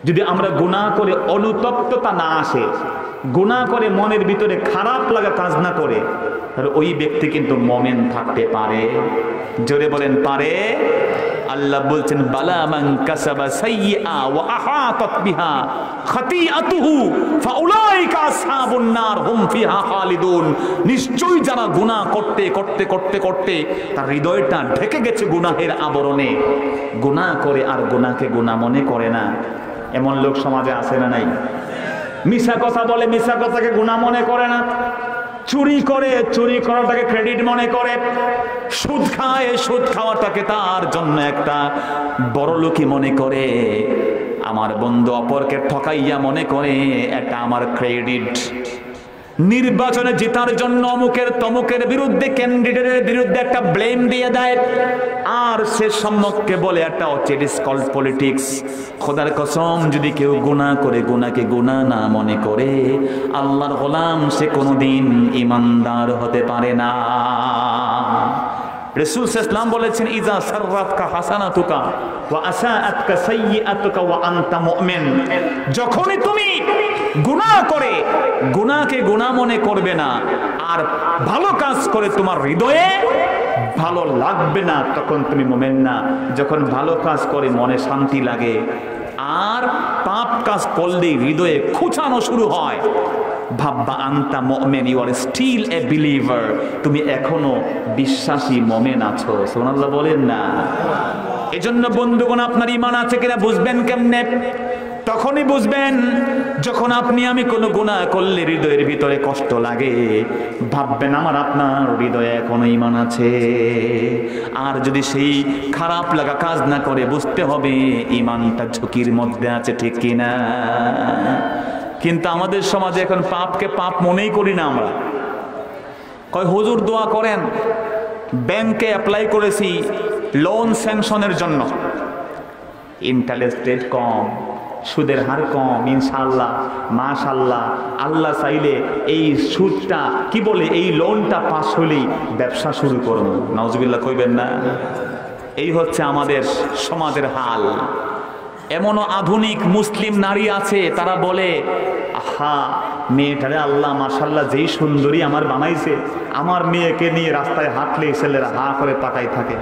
যদি আমরা গুনাহ করে অনুতপ্ততা না আসে, গুনাহ করে মনের ভিতরে খারাপ লাগা কাজ না করে, তাহলে ওই ব্যক্তি কিন্তু মুমিন থাকতে পারে। জোরে বলেন পারে। আল্লাহ বলছেন বালা মান কাসাবা সাইয়্যা ওয়া আহাতাত বিহা খাতিআতুহু ফাউলাইকা আসহাবুন নার হুম ফিহা খালিদুন। নিশ্চয়ই যারা গুনাহ করতে করতে করতে করতে তার হৃদয়টা ঢেকে গেছে গুনাহের আবরণে, গুনাহ করে আর গুনাহকে গুনাহ মনে করে না, এমন লোক সমাজে আছে না নাই? মিছা কথা বলে, মিছা কথাকে গুনাহ মনে করে না, চুরি করে চুরি করাটাকে ক্রেডিট মনে করে, সুদ খায় সুদ খাওয়াটাকে তার জন্য একটা বড়লোকি মনে করে, আমার বন্ধু অপরকে ঠকাইয়া মনে করে এটা আমার ক্রেডিট। নির্বাচনে জেতার জন্য অমুকের তমুকের বিরুদ্ধে ক্যান্ডিডেটের বিরুদ্ধে একটা ব্লেম দিয়ে দেয়, আর সে সম্মুখে বলে একটা ইট ইজ কল্ড পলিটিক্স। খোদার কসম, যদি কেউ গুনাহ করে গুনাহকে গুনাহ না মনে করে, আল্লাহর গোলাম সে কোনোদিন ঈমানদার হতে পারে না। রাসূল সাল্লাল্লাহু আলাইহি ওয়াসাল্লাম বলেছেন ইজা সাররাতকা হাসানাতুকা ওয়া আসাআতকা সাইয়্যাতুকা ওয়া আনতা মুমিন। যখনই তুমি গুনাহ করে গুনাহকে গুনাহ মনে করবে না আর ভালো কাজ করে তোমার হৃদয়ে ভালো লাগবে না, তখন তুমি মুমিন না। যখন ভালো কাজ করে মনে শান্তি লাগে আর পাপ কাজ করলে হৃদয়ে খুঁচানো শুরু হয়, ভাববা আনতা মুমিন, you are still a believer, তুমি এখনো বিশ্বাসী মুমিন আছো। সুবহানাল্লাহ বলেন না? এজন্য বন্ধুগণ, আপনার ঈমান আছে কিনা বুঝবেন কেমনে? তখনই বুঝবেন যখন আপনি আমি কোনো গুনাহ করলে হৃদয়ের ভিতরে কষ্ট লাগে, ভাববেন আমার আপনার হৃদয়ে এখনো ঈমান আছে। আর যদি সেই খারাপ লাগা কাজ না করে, বুঝতে হবে ঈমানটা ঝুঁকির মধ্যে আছে, ঠিক কিনা? কিন্তু আমাদের সমাজে এখন পাপকে পাপ মনেই করি না আমরা। কয় হুজুর দোয়া করেন, ব্যাংকে অ্যাপ্লাই করেছি লোন স্যাংশনের জন্য, ইন্টারেস্ট রেট কম, সুদের হার কম, ইনশাআল্লাহ মাশাআল্লাহ, আল্লাহ চাইলে এই সুদটা কি বলে এই লোনটা পাস হলেই ব্যবসা শুরু করব। নাউজুবিল্লাহ কইবেন না? এই হচ্ছে আমাদের সমাজের হাল। এমনও আধুনিক মুসলিম নারী আছে, তারা বলে আহা মেয়েটারে আল্লাহ মাশাআল্লাহ যেই সুন্দরী আমার বানাইছে, আমার মেয়েকে নিয়ে রাস্তায় হাঁটলে ছেলেরা হা করে তাকাই থাকে।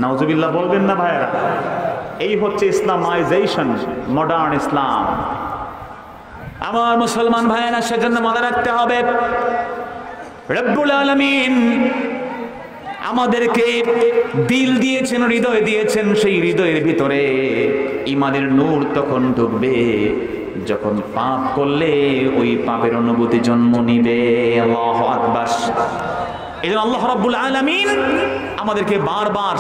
নাউজুবিল্লাহ বলবেন না ভাইয়েরা? এই হচ্ছে ইসলামাইজেশন, মডার্ন ইসলাম। আমার মুসলমান ভাইয়েরা, সেজন্য মনে রাখতে হবে রব্বুল আলামিন আমাদেরকে দিল দিয়েছেন, হৃদয় দিয়েছেন, সেই হৃদয়ের ভিতরে ঈমানের নূর তখন ঢুকবে যখন পাপ করলে ওই পাপের অনুভূতি জন্ম নিবে। আল্লাহু আকবার। এজন্য আল্লাহ রাব্বুল আলামিন আমাদেরকে বারবার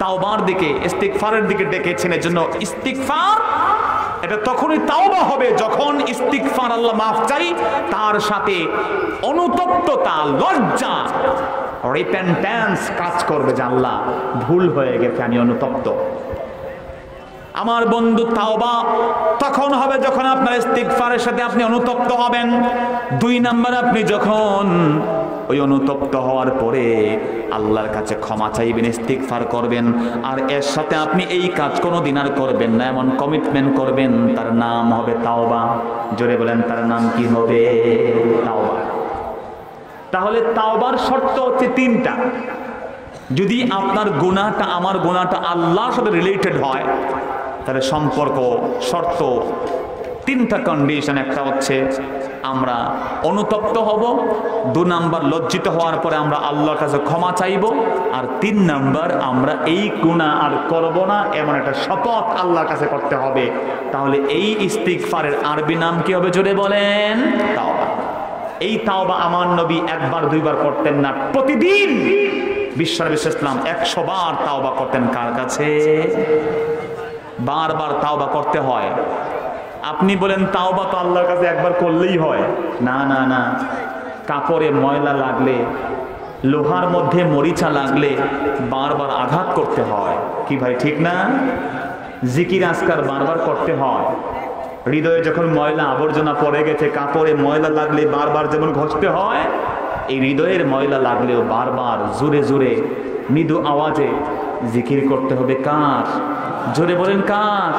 তাওবার দিকে, ইস্তিগফারের দিকে ডেকেছেন। এজন্য ইস্তিগফার এটা তখনই তাওবা হবে যখন ইস্তিগফার, আল্লাহ মাফ চাই, তার সাথে অনুতপ্ততা, লজ্জা, রিপেন্টেন্স কাজ করবে যে আল্লাহ ভুল হয়ে গেছে, আমি অনুতপ্ত। আমার বন্ধু, তাওবা তখন হবে যখন আপনার ইস্তিগফারের সাথে আপনি অনুতপ্ত হবেন। 2 নাম্বার, আপনি যখন ওই অনুতপ্ত হওয়ার পরে আল্লাহর কাছে ক্ষমা চাইবেন, ইস্তিগফার করবেন, আর এর সাথে আপনি এই কাজ কোনোদিন আর করবেন না এমন কমিটমেন্ট করবেন, তার নাম হবে তাওবা। জোরে বলেন, তার নাম কি হবে? তাওবা। তাহলে তাওবার শর্ত হচ্ছে 3টা। যদি আপনার গুনাহটা, আমার গুনাহটা আল্লাহর সাথে রিলেটেড হয়, তাহলে সম্পর্ক, শর্ত 3টা কন্ডিশন। একটা হচ্ছে আমরা অনুতপ্ত হব, 2 নাম্বার লজ্জিত হওয়ার পরে আমরা আল্লাহর কাছে ক্ষমা চাইব, আর 3 নাম্বার আমরা এই গুনাহ আর করব না এমন একটা শপথ আল্লাহর কাছে করতে হবে। তাহলে এই ইস্তিগফারের আরবি নাম কি হবে? জোরে বলেন, তাওবা। এই তাওবা আমার নবী 1বার 2বার করতেন না, প্রতিদিন বিশ্বনবী সাল্লাল্লাহু আলাইহি ওয়াসাল্লাম 100 বার তাওবা করতেন। কার কাছে? বারবার তাওবা করতে হয়। আপনি বলেন তাওবা তো আল্লাহর কাছে একবার করলেই হয়। না না না, কাপড়ে ময়লা লাগলে, লোহার মধ্যে মরিচা লাগলে বারবার আঘাত করতে হয়। কি ভাই, ঠিক না? জিকির আজকার বারবার করতে হয়। হৃদয়ে যখন ময়লা আবর্জনা পড়ে গেছে, কাপড়ে ময়লা লাগলে বারবার যেমন ঘষতে হয়, এই হৃদয়ের ময়লা লাগলেও বারবার জোরে জোরে মৃদু আওয়াজে জিকির করতে হবে। কার? জোরে বলেন, কার?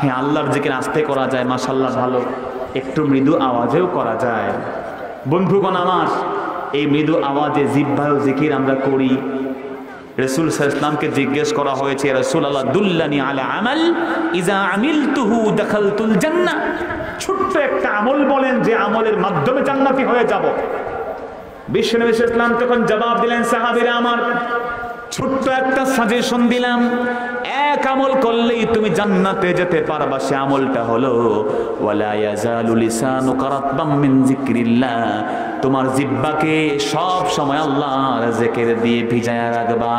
হ্যাঁ, আল্লাহর জিকির আস্তে করা যায়, মাশাআল্লাহ ভালো, একটু মৃদু আওয়াজেও করা যায়। বন্ধুগণ আমার, এই মৃদু আওয়াজে জিহ্বায় জিকির আমরা করি। রাসূল সাল্লাল্লাহু আলাইহি ওয়াসাল্লামকে জিজ্ঞেস করা হয়েছে, রাসূলুল্লাহ দুল্লানি আলা আমাল ইজা আমিলতুহু দাখালতুল জান্নাহ, ছোট্ট একটা আমল বলেন যে আমলের মাধ্যমে জান্নাতি হয়ে যাব। বিশ্বনবী সাল্লাল্লাহু আলাইহি ওয়াসাল্লাম তখন জবাব দিলেন, সাহাবীরা আমার, ছোট্ট একটা সাজেশন দিলাম, এক আমল করলেই তুমি জান্নাতে যেতে পারবা। সে আমলটা হলো ওয়ালা ইয়াজালু লিসানুকা রাতবাম মিন যিকরিল্লাহ, তোমার জিহ্বাকে সব সময় আল্লাহর জিকির দিয়ে ভিজায়া রাখবা।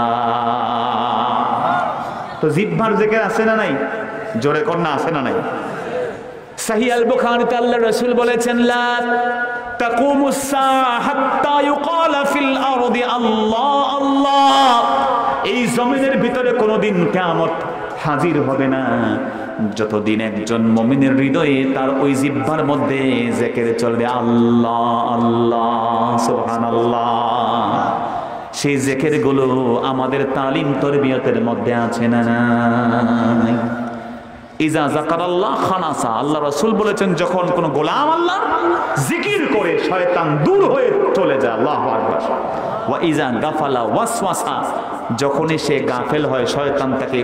তো জিহ্বার জিকির আছে না নাই? জোরে কর না, আছে না নাই? সহিহ আল বুখারীতে আল্লাহর রাসূল বলেছেন, লা তাকুমুস সাআ হাত্তা ইউকালা ফিল আরদি আল্লাহ আল্লাহ, এই জমিনের ভিতরে কোনোদিন কিয়ামত হাজির হবে না যতদিন একজন মুমিনের হৃদয়ে তার ওই জিহ্বার মধ্যে জিকির চলবে আল্লাহ আল্লাহ সুবহানাল্লাহ। সেই জিকির গুলো আমাদের তালিম তরবিয়তের মধ্যে আছে না নাই? ইজা যাকারাল্লাহ খানাসা, আল্লাহ রাসূল বলেছেন যখন কোন গোলাম আল্লাহ জিকির করে শয়তান দূর হয়ে চলে যায়। আল্লাহু আকবার। ওয়া ইজা গাফালা ওয়াসওয়াসা, যখনই সে গাফেল হয় শয়তান তাকে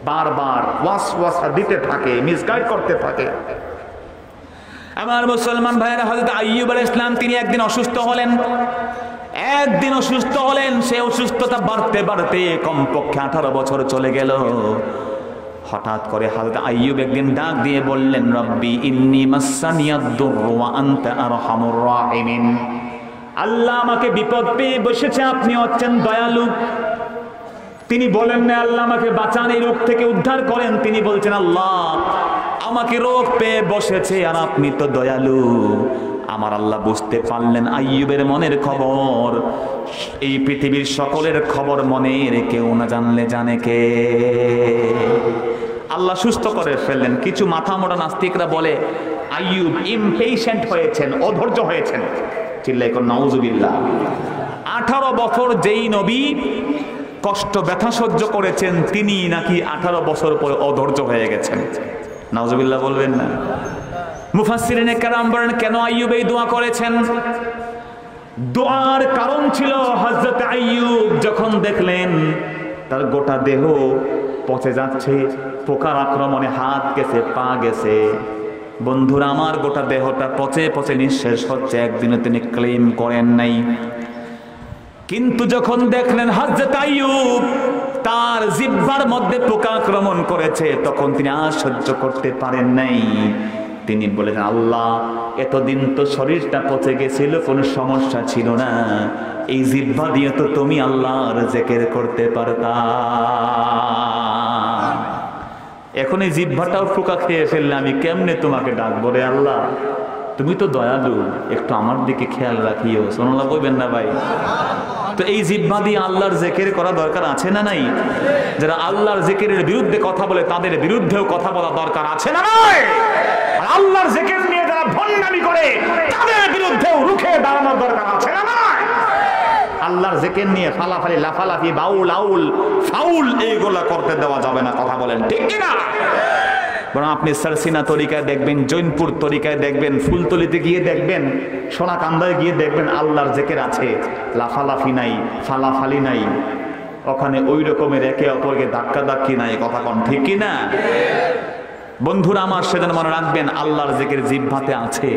বারবার ওয়াসওয়াসা দিতে থাকে, মিসগাইড করতে থাকে। আমার মুসলমান ভাইরা, হযরত আইয়ুব আলাইহিস সালাম তিনি একদিন অসুস্থ হলেন। সে অসুস্থতা বাড়তে বাড়তে কমপক্ষে 18 বছর চলে গেল। হঠাৎ করে হযরত আইয়ুব একদিন ডাক দিয়ে বললেন, রব্বি ইন্নী মাসানিয়াদ-দুররু ওয়া আনতা আরহামুর রাহিমিন, আল্লাহ আমাকে বিপদ পেয়ে বসেছে, আপনি হচ্ছেন দয়ালু। তিনি বলেন না আল্লাহ আমাকে বাঁচান, এই রোগ থেকে উদ্ধার করেন। তিনি বলছেন আল্লাহ আমাকে রোগ পেয়ে বসেছে আর আপনি তো দয়ালু। আমার আল্লাহ বুঝতে পারলেন আইয়ুবের মনের খবর, এই পৃথিবীর সকলের খবর মনের কেউ না জানলে জানে কে। আল্লাহ সুস্থ করে ফেললেন। কিছু মাথা মোটা নাস্তিকরা বলে আইয়ুব ইমপেশেন্ট হয়েছেন, অধৈর্য হয়েছেন। চিল্লাই কোন নাউজুবিল্লাহ। 18 বছর যেই নবী কষ্ট ব্যথা সহ্য করেছেন, তিনি নাকি 18 বছর পরে অধৈর্য হয়ে গেছেন। নাউজুবিল্লাহ বলবেন না? মুফাসসিরিনে কেরাম বলেন কেন আইয়ুব এই দোয়া করেছেন? দোয়ার কারণ ছিল হযরত আইয়ুব যখন দেখলেন তার গোটা দেহ পচে যাচ্ছে, পোকার আক্রমণে হাত গেছে, পা গেছে। বন্ধুরা আমার, গোটা দেহটা পচে পচে নিঃশেষ হচ্ছে, একদিনও তিনি ক্লেম করেন নাই। কিন্তু যখন দেখলেন হযরত আইয়ুব তার জিহ্বার মধ্যে পোকা আক্রমণ করেছে, তখন তিনি আর সহ্য করতে পারেন নাই। তিনি বলেন আল্লাহ এতদিন তো শরীরটা পচে গেছিল, কোনো সমস্যা ছিল না, এই জিহ্বা দিয়ে তো তুমি আল্লাহর জিকির করতে পারতা। এখন এই জিহ্বাটাও পোকা খেয়ে ফেললে আমি কেমনে তোমাকে ডাকবো রে আল্লাহ? তুমি তো দয়ালু, একটু আমার দিকে খেয়াল রাখিও। সুবহানাল্লাহ বলবেন না ভাই? তো এই জিহ্বা দিয়ে আল্লাহর জিকির করা দরকার আছে না নাই? যারা আল্লাহর জিকিরের বিরুদ্ধে কথা বলে তাদের বিরুদ্ধেও কথা বলা দরকার আছে না নাই? আর আল্লাহর জিকির নিয়ে যারা ভণ্ডামি করে তাদের বিরুদ্ধেও রুখে দাঁড়ানোর দরকার আছে না নাই? আল্লাহর জিকির নিয়ে ফালাফালি, লাফালাফি, বাউল আউল ফাউল এইগুলা করতে দেওয়া যাবে না। কথা বলেন ঠিক কি না? বরং আপনি সারসিনা তরিকায় দেখবেন, জৈনপুর তরিকায় দেখবেন, ফুলতলিতে গিয়ে দেখবেন, সোনাকান্দায় গিয়ে দেখবেন আল্লাহর জিকির আছে, লাফালাফি নাই, ফালাফালি নাই, ওখানে ওই রকমের একে অপরকে ধাক্কা ধাক্কি নাই। কথা কন ঠিক কি না? বন্ধুরা আমার, সেদিন মনে রাখবেন আল্লাহর জিকির জিহ্বাতে আছে,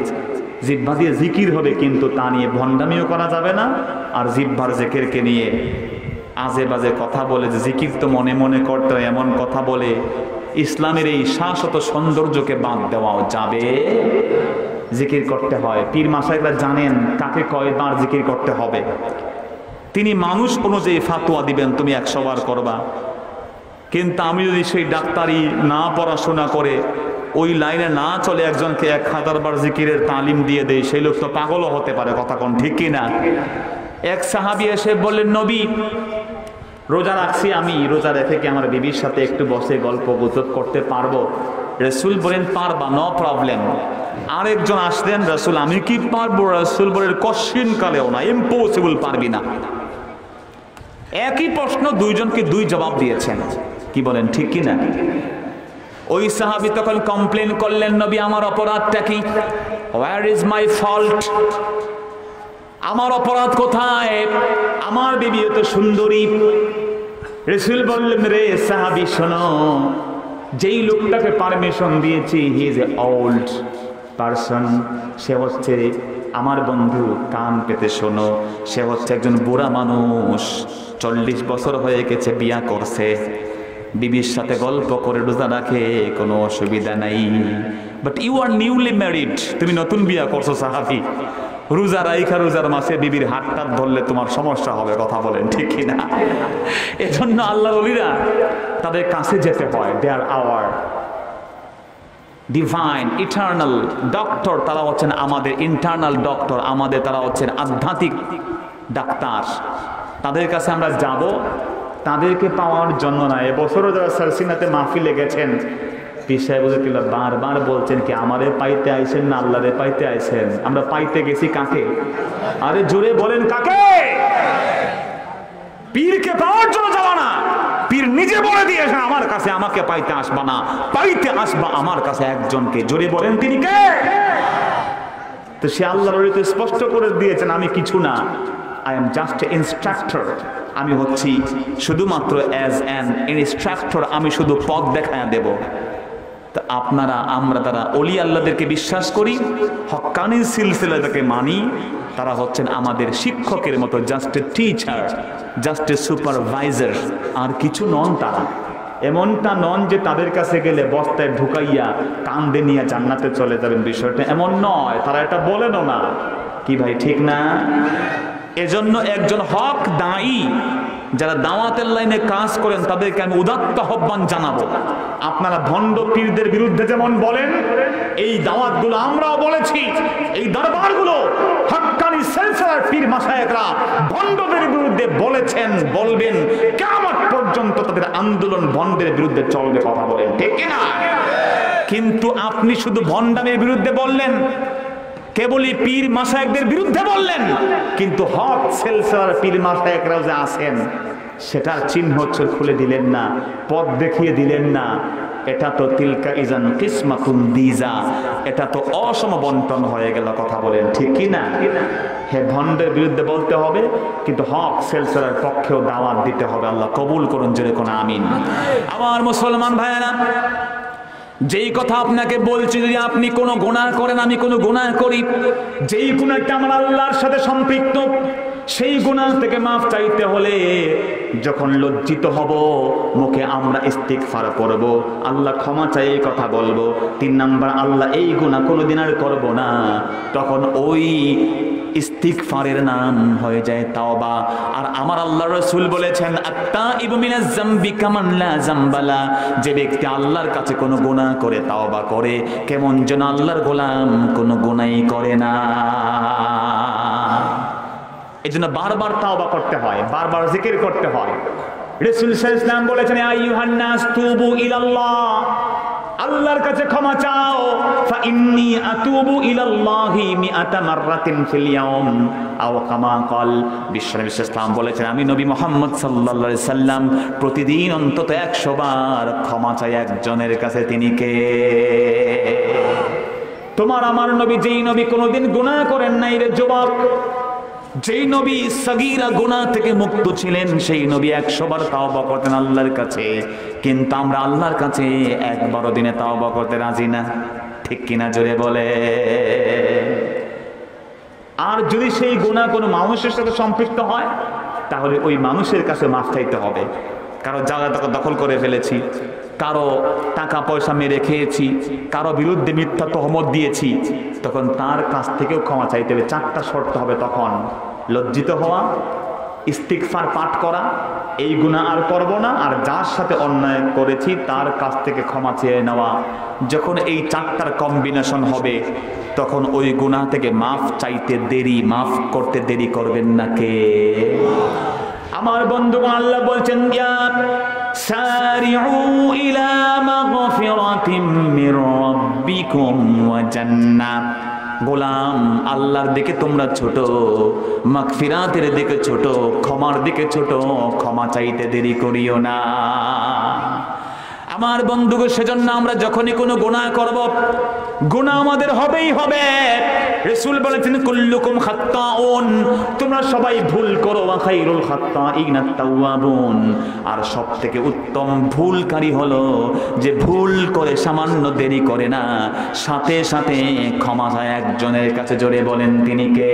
জিহ্বা দিয়ে জিকির হবে, কিন্তু তা নিয়ে ভণ্ডামিও করা যাবে না। আর জিহ্বার জিকিরকে নিয়ে আজে বাজে কথা বলে যে জিকির তো মনে মনে করতে হয়, এমন কথা বলে ইসলামের এই শাশ্বত সৌন্দর্যকে বাদ দেওয়াও যাবে। জিকির করতে হয়। পীর মাশায়েখরা জানেন কাকে কয়বার জিকির করতে হবে। তিনি মানুষ অনুযায়ী ফাতোয়া দিবেন, তুমি 100 বার করবা। কিন্তু আমি যদি সেই ডাক্তারি না পড়াশোনা করে ওই লাইনে না চলে একজনকে 1000 বার জিকিরের তালিম দিয়ে দেয়, সেই লোক তো পাগলও হতে পারে। কথা কোন ঠিক কি না? এক সাহাবী এসে বললেন, নবী রোজা রাখছি, আমি রোজা রেখে কি আমার বিবির সাথে একটু বসে গল্প গুজব করতে পারবো? রাসূল বলেন পারবা, নো প্রবলেম। আরেকজন আসলেন, রাসূল আমি কি পারবো? রাসূল বলেন কোশ্চিন কালেও না, ইম্পসিবল, পারবি না। একই প্রশ্ন দুইজনকে দুই জবাব দিয়েছেন। কি বলেন ঠিক কি না? ওই সাহাবী তখন কমপ্লেন করলেন, নবী আমার অপরাধটা কি? Where is my fault? আমার অপরাধ কোথায়? আমার বিবি তো সুন্দরী। রাসূল বললেন, রে সাহাবী শোনো, যেই লোকটাকে পারমিশন দিয়েছি he is a old person, সে হচ্ছে আমার বন্ধু, কান পেতে শোনো, সে হচ্ছে একজন বুড়া মানুষ, 40 বছর হয়ে গেছে, বিয়া করছে, বিবির সাথে গল্প করে রোজা রাখে, কোনো অসুবিধা নাই। But you are newly married, তুমি নতুন বিয়া করছো সাহাবী, রোজা রাইখা রোজার মাসে বিবির হাতটা ধরলে তোমার সমস্যা হবে, কথা বলেন ঠিক কিনা? এজন্য আল্লাহর ওলিরা তাদের কাছে যেতে হয়, দে আর আওয়ার ডিভাইন ইটারনাল ডক্টর, তারা হচ্ছেন আমাদের ইন্টারনাল ডক্টর, আমাদের তারা হচ্ছেন আধ্যাত্মিক ডাক্তার। তাদের কাছে আমরা যাব তাদেরকে পাওয়ার জন্য না। এবছরও যারা সারসিনাতে মাহফিলে গেছেন, পীর সাহেব হুজুর বারবার বলছেন কি, আমারে পাইতে আইছেন না আল্লাহরে পাইতে আইছেন? আমরা পাইতে গেছি কাকে? আরে জোরে বলেন কাকে? পীরকে পাওয়ার জন্য যাওয়া না, পীর নিজে বলে দিয়েছেন আমার কাছে আমাকে পাইতে আসবা না, পাইতে আসবা আমার কাছে একজনকে। জোরে বলেন তিনি কে? তো সে আল্লাহর ওলি তো স্পষ্ট করে দিয়েছেন, আমি কিছু না, আই এম জাস্ট ইনস্ট্রাক্টর, আমি হচ্ছি শুধুমাত্র অ্যাজ অ্যান ইনস্ট্রাক্টর, আমি শুধু পথ দেখায় দেব। তা আপনারা আমরা তারা অলি আল্লাহদেরকে বিশ্বাস করি, হক্কানি সিলসিলাটাকে মানি, তারা হচ্ছেন আমাদের শিক্ষকের মতো, just a teacher, just a supervisor, আর কিছু নন তারা। এমনটা নন যে তাদের কাছে গেলে বস্তায় ঢুকাইয়া কান্দে নিয়ে জান্নাতে চলে যাবেন, বিষয়টা এমন নয়, তারা এটা বলেনও না। কি ভাই ঠিক না? এজন্য একজন হক দায়ী যারা দাওয়াতের লাইনে কাজ করেন তাদেরকে আমি উদাত্ত আহ্বান জানাবো, আপনারা ভণ্ড পীরদের বিরুদ্ধে যেমন বলেন, এই দাওয়াতগুলো আমরাও বলেছি, এই দরবারগুলো হক্কানি সিলসিলার পীর মাশায়েখরা ভণ্ডদের বিরুদ্ধে বলেছেন, বলবেন, কিয়ামত পর্যন্ত তাদের আন্দোলন ভণ্ডের বিরুদ্ধে চলবে, কথা বলেন ঠিক না? কিন্তু আপনি শুধু ভণ্ডামের বিরুদ্ধে বললেন, কেবলই পীর মাশায়েখদের বিরুদ্ধে বললেন, কিন্তু হক সিলসিলার পীর মাশায়েখরাও যে আছেন সেটার চিহ্ন হচ্ছে খুলে দিলেন না, পথ দেখিয়ে দিলেন না। এটা তো তিলকা ইজান কিসমাতুন দিজা, এটা তো অসম বন্টন হয়ে গেল, কথা বলেন ঠিক কি না? হে ভণ্ডের বিরুদ্ধে বলতে হবে, কিন্তু হক সিলসিলার পক্ষেও দাওয়াত দিতে হবে। আল্লাহ কবুল করুন, জোরে কোন আমিন। আমার মুসলমান ভাইয়েরা, যেই কথা আপনাকে বলছি, যদি আপনি কোনো গুনাহ করেন, আমি কোনো গুনাহ করি, যেই গুনাহটা আমার আল্লাহর সাথে সম্পৃক্ত, সেই গুনাহ থেকে মাফ চাইতে হলে যখন লজ্জিত হব, মুখে আমরা ইস্তিগফার করব, আল্লাহ ক্ষমা চাই এই কথা বলবো। 3 নাম্বার, আল্লাহ এই গুনাহ কোনোদিন আর করব না, তখন ওই ইস্তিগফারের নাম হয়ে যায় তাওবা। আর আমার আল্লাহর রাসূল বলেছেন, আত-তাইবু মিনাজ যামবি কামান লা যামবালা, যে ব্যক্তি আল্লাহর কাছে কোনো গুনাহ করে তাওবা করে, কেমন যেন আল্লাহর গোলাম কোনো গুনাহই করে না। এজন্য বারবার তাওবা করতে হয়, বারবার জিকির করতে হয়। রাসূল সাল্লাল্লাহু আলাইহি ওয়াসাল্লাম বলেছেন, আইয়ুহান নাস তুবু ইলাল্লাহ, আল্লাহর কাছে ক্ষমা চাও, ফা ইন্নী আতুবু ইলাল্লাহি মিআতা মাররাতিন ফিল ইয়াউম, আও কামা ক্বাল। বিশ্বনবী সাল্লাল্লাহু বলেছেন, আমি নবী মুহাম্মদ সাল্লাল্লাহু আলাইহি সাল্লাম প্রতিদিন অন্তত 100 বার ক্ষমা চাই একজনের কাছে। তিনি কে? তোমার আমার নবী, যেই নবী কোনোদিন গুনাহ করেন নাই রে যুবক, যেই নবী সগীরা গুনাহ থেকে মুক্ত ছিলেন, সেই নবী 100 বার তাওবা করতেন আল্লাহর কাছে। কিন্তু আমরা আল্লাহর কাছে একবারও দিনে তাওবা করতে রাজি না, ঠিক কিনা জোরে বলে? আর যদি সেই গুনাহ কোনো মানুষের সাথে সম্পৃক্ত হয়, তাহলে ওই মানুষের কাছে মাফ চাইতে হবে। কারো জায়গা দখল করে ফেলেছি, কারো টাকা পয়সা মেরে খেয়েছি, কারো বিরুদ্ধে মিথ্যা তহমত দিয়েছি, তখন তার কাছ থেকেও ক্ষমা চাইতে হবে। 4টা শর্ত হবে তখন: লজ্জিত হওয়া, ইস্তিগফার পাঠ করা, এই গুনাহ আর করব না, আর যার সাথে অন্যায় করেছি তার কাছ থেকে ক্ষমা চেয়ে নেওয়া। যখন এই 4টার কম্বিনেশন হবে, তখন ওই গুনাহ থেকে মাফ চাইতে দেরি, মাফ করতে দেরি করবেন না কে? আমার বন্ধুগণ, আল্লাহ বলছেন, ইয়া সারিউ ইলা মাগফিরাতিম মির রাব্বিকুম ওয়া জান্নাহ। গোলাম, আল্লাহর দিকে তোমরা ছোট, মাগফিরাতের দিকে ছোট, ক্ষমার দিকে ছোট, ক্ষমা চাইতে দেরি করিও না। আমার বন্ধুগো, সেজন্য আমরা যখনই কোনো গুনাহ করব, গুনাহ আমাদের হবেই হবে। রাসূল বলেছেন কুল্লুকুম খাত্তাউন, তোমরা সবাই ভুল করো, ওয়া খায়রুল খাত্তাইনা তাওয়াবুন, আর সবথেকে উত্তম ভুলকারী হলো যে ভুল করে সামান্য দেরি করে না, সাথে সাথে ক্ষমা চায় একজনের কাছে। জোরে বলেন তিনি কে?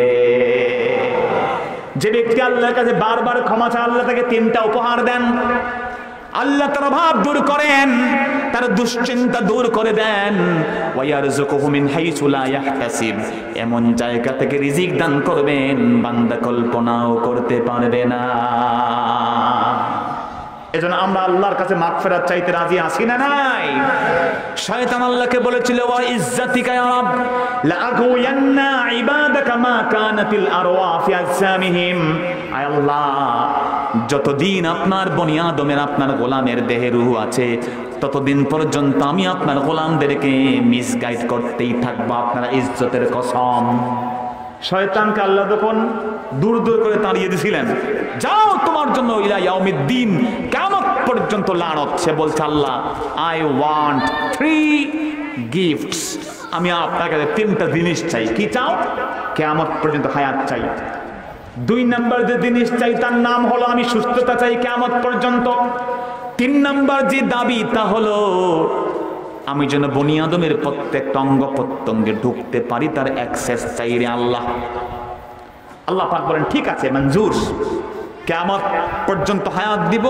যে ব্যক্তি আল্লাহর কাছে বারবার ক্ষমা চায়, আল্লাহ তাকে 3টা উপহার দেন। আল্লাহ তার অভাব দূর করেন, তার দুশ্চিন্তা দূর করে দেন। ওয়ায়ারযুকুহু মিন হাইসু লা ইয়াহতাসিব, এমন জায়গা থেকে রিজিক দান করবেন বান্দা কল্পনাও করতে পারবে না। এজন্য আমরা আল্লাহর কাছে মাগফিরাত চাইতে রাজি আছি না নাই? শয়তান আল্লাহকে বলেছিল ওয়া ইজ্জাতিকা ইয়া রাব লা আগুয়ান্না ইবাদাকা মা কানাতিল আরওয়া ফি আজসামিহিম, আয় আল্লাহ, যতদিন আপনার বনি আদমের, আপনার গোলামের দেহে রূহ আছে, ততদিন পর্যন্ত আমি আপনার গোলামদেরকে মিসগাইড করতেই থাকবো, আপনার ইজ্জতের কসম। শয়তানকে আল্লাহ তখন দূর দূর করে তাড়িয়ে দিয়েছিলেন, যাও তোমার জন্য ইলা ইয়াউমিদ্দিন, কিয়ামত পর্যন্ত লানত। সে বলছে আল্লাহ আই ওয়ান্ট 3 গিফটস, আমি আপনার কাছে 3টা জিনিস চাই। কি চাও? কিয়ামত পর্যন্ত হায়াত চাই। 2 নম্বর যে জিনিস চাই তার নাম হলো আমি সুস্থতা চাই কিয়ামত পর্যন্ত। 3 নম্বর যে দাবি তা হলো আমি যেন বনি আদমের প্রত্যেকটা অঙ্গ প্রত্যঙ্গে ঢুকতে পারি, তার অ্যাক্সেস চাই রে আল্লাহ। আল্লাহ পাক বলেন ঠিক আছে, মঞ্জুর, কিয়ামত পর্যন্ত হায়াত দিব,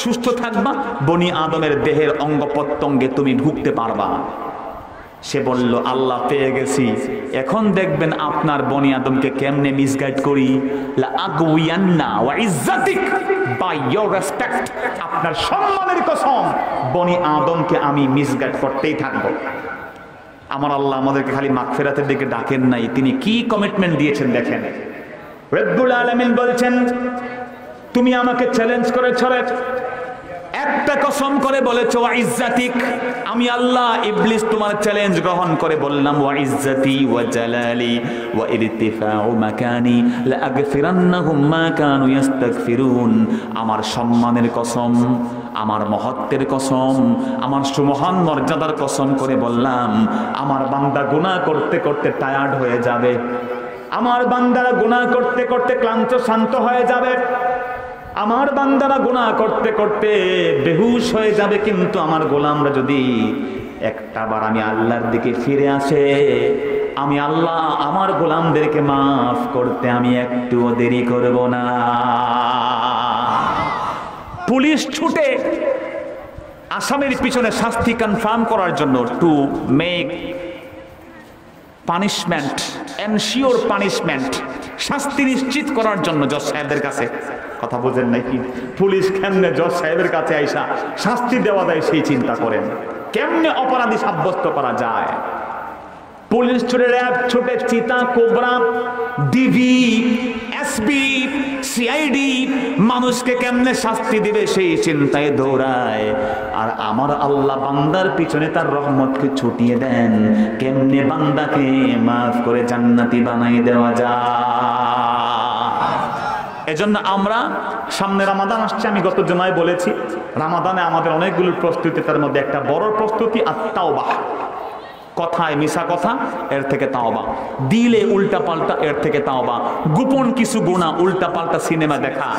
সুস্থ থাকবা, বনি আদমের দেহের অঙ্গ প্রত্যঙ্গে তুমি ঢুকতে পারবা। সে বলল আল্লাহ পেয়ে গেছি, এখন দেখবেন আপনার বনি আদমকে কেমনে মিসগাইড করি। লা আগওয়ান্না ওয়া ইজ্জাতিক, বাই ইওর রেসপেক্ট, আপনার সম্মানের কসম, বনি আদমকে আমি মিসগাইড করতেই থাকবো। আমার আল্লাহ আমাদেরকে খালি মাগফিরাতের দিকে ডাকেন নাই, তিনি কি কমিটমেন্ট দিয়েছেন দেখেন। রব্বুল আলামিন বলছেন তুমি আমাকে চ্যালেঞ্জ করেছ, একটা কসম করে বলেছো ওয়া ইজ্জাতিক, আমি আল্লাহ ইবলিস তোমার চ্যালেঞ্জ গ্রহণ করে বললাম ওয়া ইজ্জাতি ওয়া জালালি ওয়া ইরতিফাউ মাকানি লা আগফিরান্নাহুম মা কানু ইস্তাগফিরুন, আমার সম্মানের কসম, আমার মহত্বের কসম, আমার সুমহান মর্যাদার কসম করে বললাম, আমার বান্দা গুনাহ করতে করতে টায়ার্ড হয়ে যাবে, আমার বান্দারা গুনাহ করতে করতে ক্লান্ত শান্ত হয়ে যাবে, আমার বান্দারা গুনাহ করতে করতে বেহুশ হয়ে যাবে, কিন্তু আমার গোলামরা যদি একটাবার আমি আল্লাহর দিকে ফিরে আসে, আমি আল্লাহ আমার গোলামদেরকে মাফ করতে আমি একটুও দেরি করব না। পুলিশ ছুটে আসামির পিছনে শাস্তি কনফার্ম করার জন্য, to make punishment, ensure punishment, শাস্তি নিশ্চিত করার জন্য জজ সাহেবদের কাছে, কথা বোঝেন নাকি? পুলিশ কেমনে জজ সাহেবের কাছে আইসা শাস্তি দেওয়া যায় সেই চিন্তা করেন, কেমনে অপরাধী সাব্যস্ত করা যায়। পুলিশ ছুটে, র্যাব ছুটে, চিতা, কোবরা, ডিবি, এসপি, সিআইডি মানুষকে কেমনে শাস্তি দিবে সেই চিন্তায় দৌড়ায়। আর আমার আল্লাহ বান্দার পিছনে তার রহমতকে ছুটিয়ে দেন, কেমনে বান্দাকে মাফ করে জান্নাতি বানাই দেওয়া যায়। এজন্য আমরা সামনে রমাদান আসছে, আমি গত জুমায় বলেছি রমাদানে আমাদের অনেকগুলো প্রস্তুতি, তার মধ্যে একটা বড় প্রস্তুতি আত-তাওবাহ, কথায় মিশা কথা, এর থেকে তাওবা, দিলে উল্টা পাল্টা, এর থেকে তাওবা, গোপন কিছু গুনাহ, উল্টা পাল্টা সিনেমা দেখা,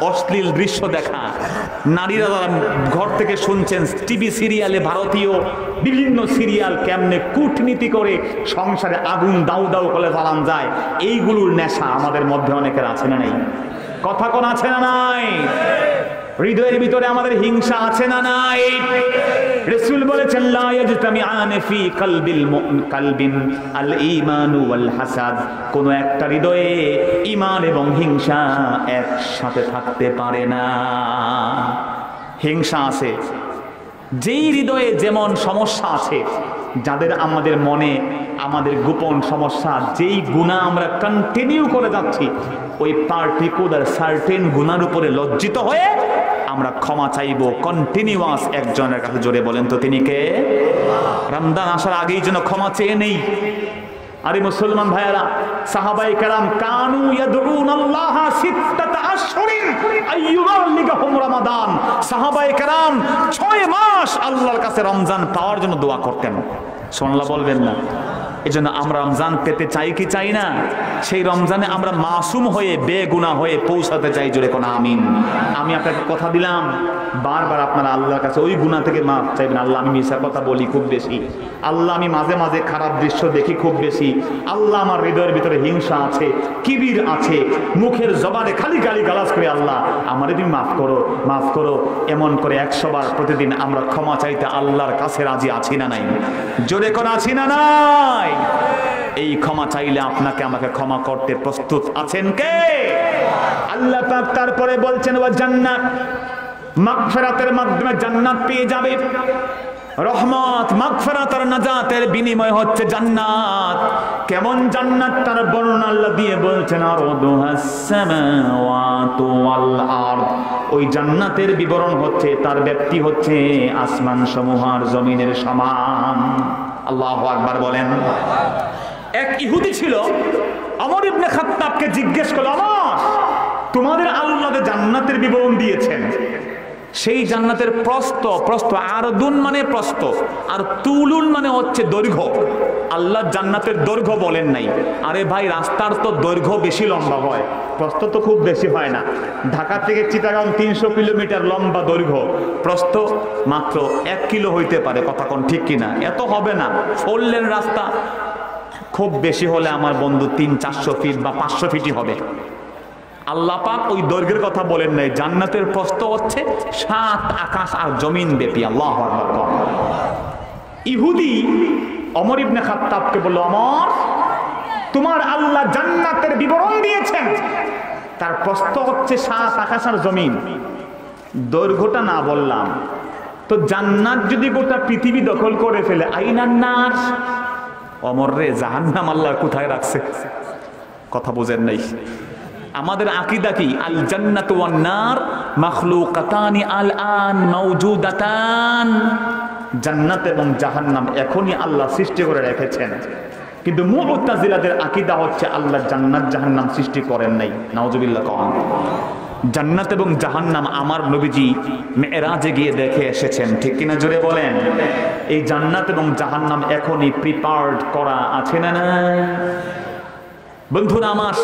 অশ্লীল দৃশ্য দেখা, নারীরা ঘর থেকে শুনছেন টিভি সিরিয়ালে, ভারতীয় বিভিন্ন সিরিয়াল কেমনে কূটনীতি করে সংসারে আগুন দাউ দাউ করে জ্বালান যায়, এইগুলোর নেশা আমাদের মধ্যে অনেকের আছে না নাই? কথা কোন আছে না নাই? হৃদয়ের ভিতরে আমাদের হিংসা আছে না নাই? রাসূল বলেছেন লা ইয়াজতামিআন ফি কালবিন আল ঈমান ওয়াল হাসাদ, কোন একটা হৃদয়ে ঈমান এবং হিংসা একসাথে থাকতে পারে না। হিংসা আছে, যেই হৃদয়ে যেমন সমস্যা আছে, যাদের আমাদের মনে আমাদের গোপন সমস্যা, যেই গুনাহ আমরা কন্টিনিউ করে যাচ্ছি, ওই পার্টিকুলার সার্টেন গুনার উপরে লজ্জিত হয়ে আমরা ক্ষমা চাইব কন্টিনিউয়াস একজনের কাছে। জোরে বলেন তো তিনি কে? রমজান আসার আগেই যেন ক্ষমা চেয়ে নেই, আরে মুসলমান ভাইয়েরা, সাহাবায়ে কেরাম কানু ইয়াদউনাল্লাহ সিত্তাতা আশহুরিন আইয়ুবাল্লিগাহুম রমাদান। সাহাবায়ে কেরাম 6 মাস আল্লাহর কাছে রমজান পাওয়ার জন্য দোয়া করতেন। সুবহানাল্লাহ বলবেন না? এজন্য আমরা রমজান পেতে চাই কি চাই না? সেই রমজানে আমরা মাসুম হয়ে বেগুনাহ হয়ে পৌঁছাতে চাই। জোরে কোন আমিন। আমি আপনাকে কথা দিলাম, বারবার আপনারা আল্লাহর কাছে ওই গুনাহ থেকে মাফ চাইবেন। আল্লাহ আমি মিথ্যা কথা বলি খুব বেশি, আল্লাহ আমি মাঝে মাঝে খারাপ দৃশ্য দেখি খুব বেশি, আল্লাহ আমার হৃদয়ের ভিতরে হিংসা আছে, কিবির আছে, মুখের জবানে খালি গালি গালাজ করে আল্লাহ আমারে তুমি মাফ করো, মাফ করো। এমন করে 100 বার প্রতিদিন আমরা ক্ষমা চাইতে আল্লাহর কাছে রাজি আছি না নাই? জোরে কোন আছি না নাই? এই ক্ষমা চাইলে আপনাকে আমাকে ক্ষমা করতে প্রস্তুত আছেন কে? আল্লাহ পাক তারপরে বলছেন ওয়া জান্নাত, মাগফিরাতের মাধ্যমে জান্নাত পেয়ে যাবে। রহমত, মাগফিরাত আর নাজাতের বিনিময় হচ্ছে জান্নাত। কেমন জান্নাত তার বর্ণনা আল্লাহ দিয়ে বলছেন আরদুহাস সামাওয়াতু ওয়াল আরদ। ওই জান্নাতের বিবরণ হচ্ছে, তার ব্যাপ্তি হচ্ছে আসমান সমূহ আর জমিনের সমান। আল্লাহু আকবার বলেন। এক ইহুদি ছিল, ওমর ইবনে খাত্তাবকে জিজ্ঞেস করলো, ওমর তোমাদের আল্লাহ জান্নাতের বিবরণ দিয়েছেন, সেই জান্নাতের প্রস্থ আরদুন মানে প্রস্থ, আর তুলুন মানে হচ্ছে দৈর্ঘ্য। আল্লাহ জান্নাতের দৈর্ঘ্য বলেন নাই। আরে ভাই, রাস্তার তো দৈর্ঘ্য বেশি লম্বা হয়, প্রস্থ তো খুব বেশি হয় না। ঢাকা থেকে চিটাগাং 300 কিলোমিটার লম্বা দৈর্ঘ্য, প্রস্থ মাত্র 1 কিলো হইতে পারে। কথা কোন ঠিক কিনা? এত হবে না। 4 লেন রাস্তা খুব বেশি হলে আমার বন্ধু 300-400 ফিট বা 500 ফিটই হবে। আল্লাহ পাক ওই দৈর্ঘ্যের কথা বলেন নাই। জান্নাতের প্রস্থ হচ্ছে 7 আকাশ আর জমিন ব্যাপী। আল্লাহু আকবার। ইহুদি ওমর ইবনে খাত্তাবকে বলল, ওমর তোমার আল্লাহ জান্নাতের বিবরণ দিয়েছেন, তার প্রস্থ হচ্ছে 7 আকাশ আর জমিন, দৈর্ঘ্যটা না বললাম তো জান্নাত যদি গোটা পৃথিবী দখল করে ফেলে, আইনান নার, ওমর রে জাহান্নাম আল্লাহ কোথায় রাখছে? কথা বুঝেন নাই? আমাদের আকীদা কি? আল জান্নাতু ওয়ান নার মাখলুকাতানি আল আন মাওজুদাতান। জান্নাত এবং জাহান্নাম এখনই আল্লাহ সৃষ্টি করে রেখেছেন। কিন্তু মুতাজিলাদের আকীদা হচ্ছে আল্লাহ জান্নাত জাহান্নাম সৃষ্টি করেন নাই। নাউজুবিল্লাহ। কন জান্নাত এবং জাহান্নাম আমার নবীজি মেরাজে গিয়ে দেখে এসেছেন, ঠিক কিনা? জোরে বলেন। এই জান্নাত এবং জাহান্নাম এখনই প্রিপারেড করা আছে না নাই? বন্ধুরা আমার,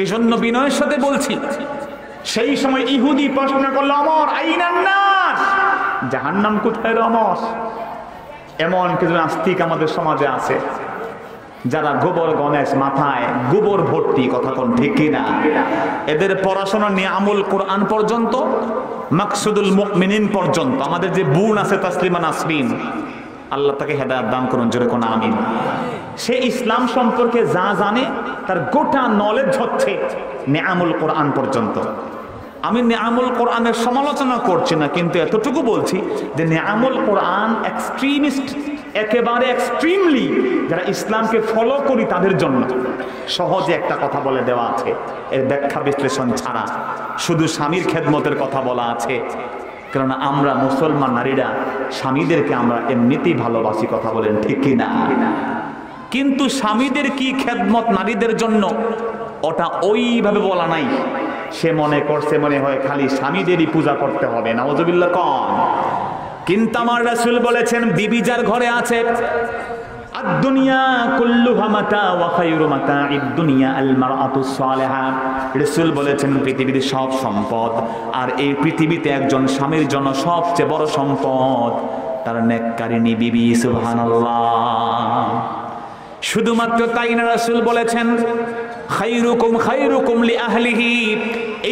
এজন্য বিনয়ের সাথে বলছি, সেই সময় ইহুদি প্রশ্ন করলো, ওমর আইনান নার, জাহান্নাম কোথায় রে ওমর? এমন কিছু নাস্তিক আমাদের সমাজে আছে যারা গোবর গণেশ মাথায় গোবর ভর্তি। কথা কোন ঠিক কিনা? এদের পড়াশোনা নিয়ামুল কোরআন পর্যন্ত, মাকসুদুল মুমিনিন পর্যন্ত। আমাদের যে বোন আছে তাসলিমা নাসরিন, আল্লাহ তাকে হেদায়েত দান করুন। জোরে কোন আমিন। সে ইসলাম সম্পর্কে যা জানে তার গোটা নলেজ হচ্ছে নিয়ামুল কোরআন পর্যন্ত। আমি নিয়ামুল কোরআনের সমালোচনা করছি না, কিন্তু এতটুকু বলছি যে নিয়ামুল কোরআন এক্সট্রিমিস্ট, একেবারে এক্সট্রিমলি যারা ইসলামকে ফলো করি তাদের জন্য সহজে একটা কথা বলে দেওয়া আছে, এর ব্যাখ্যা বিশ্লেষণ ছাড়া। শুধু স্বামীর খেদমতের কথা বলা আছে, কেননা আমরা মুসলমান নারীরা স্বামীদেরকে আমরা এমনিতেই ভালোবাসি। কথা বলেন ঠিক কিনা? কিন্তু স্বামীদের কি খেদমত নারীদের জন্য, ওটা ওইভাবে বলা নাই। সে মনে করছে মনে হয় খালি স্বামীদেরই পূজা করতে হবে। নাউজুবিল্লাহ। কন কিন্তু আমার রাসূল বলেছেন, বিবি যার ঘরে আছে, আদ-দুনিয়া কুল্লুহা মাতা ওয়া খায়রু মাতা'id দুনিয়া আল মারআতুস সালিহা। রাসূল বলেছেন পৃথিবীর সব সম্পদ, আর এই পৃথিবীতে একজন স্বামীর জন্য সবচেয়ে বড় সম্পদ তার নেককারিনী বিবি। সুবহানাল্লাহ। শুধুমাত্র তাই না, রাসূল বলেছেন খায়রুকুম খায়রুকুম লিআহলিহি।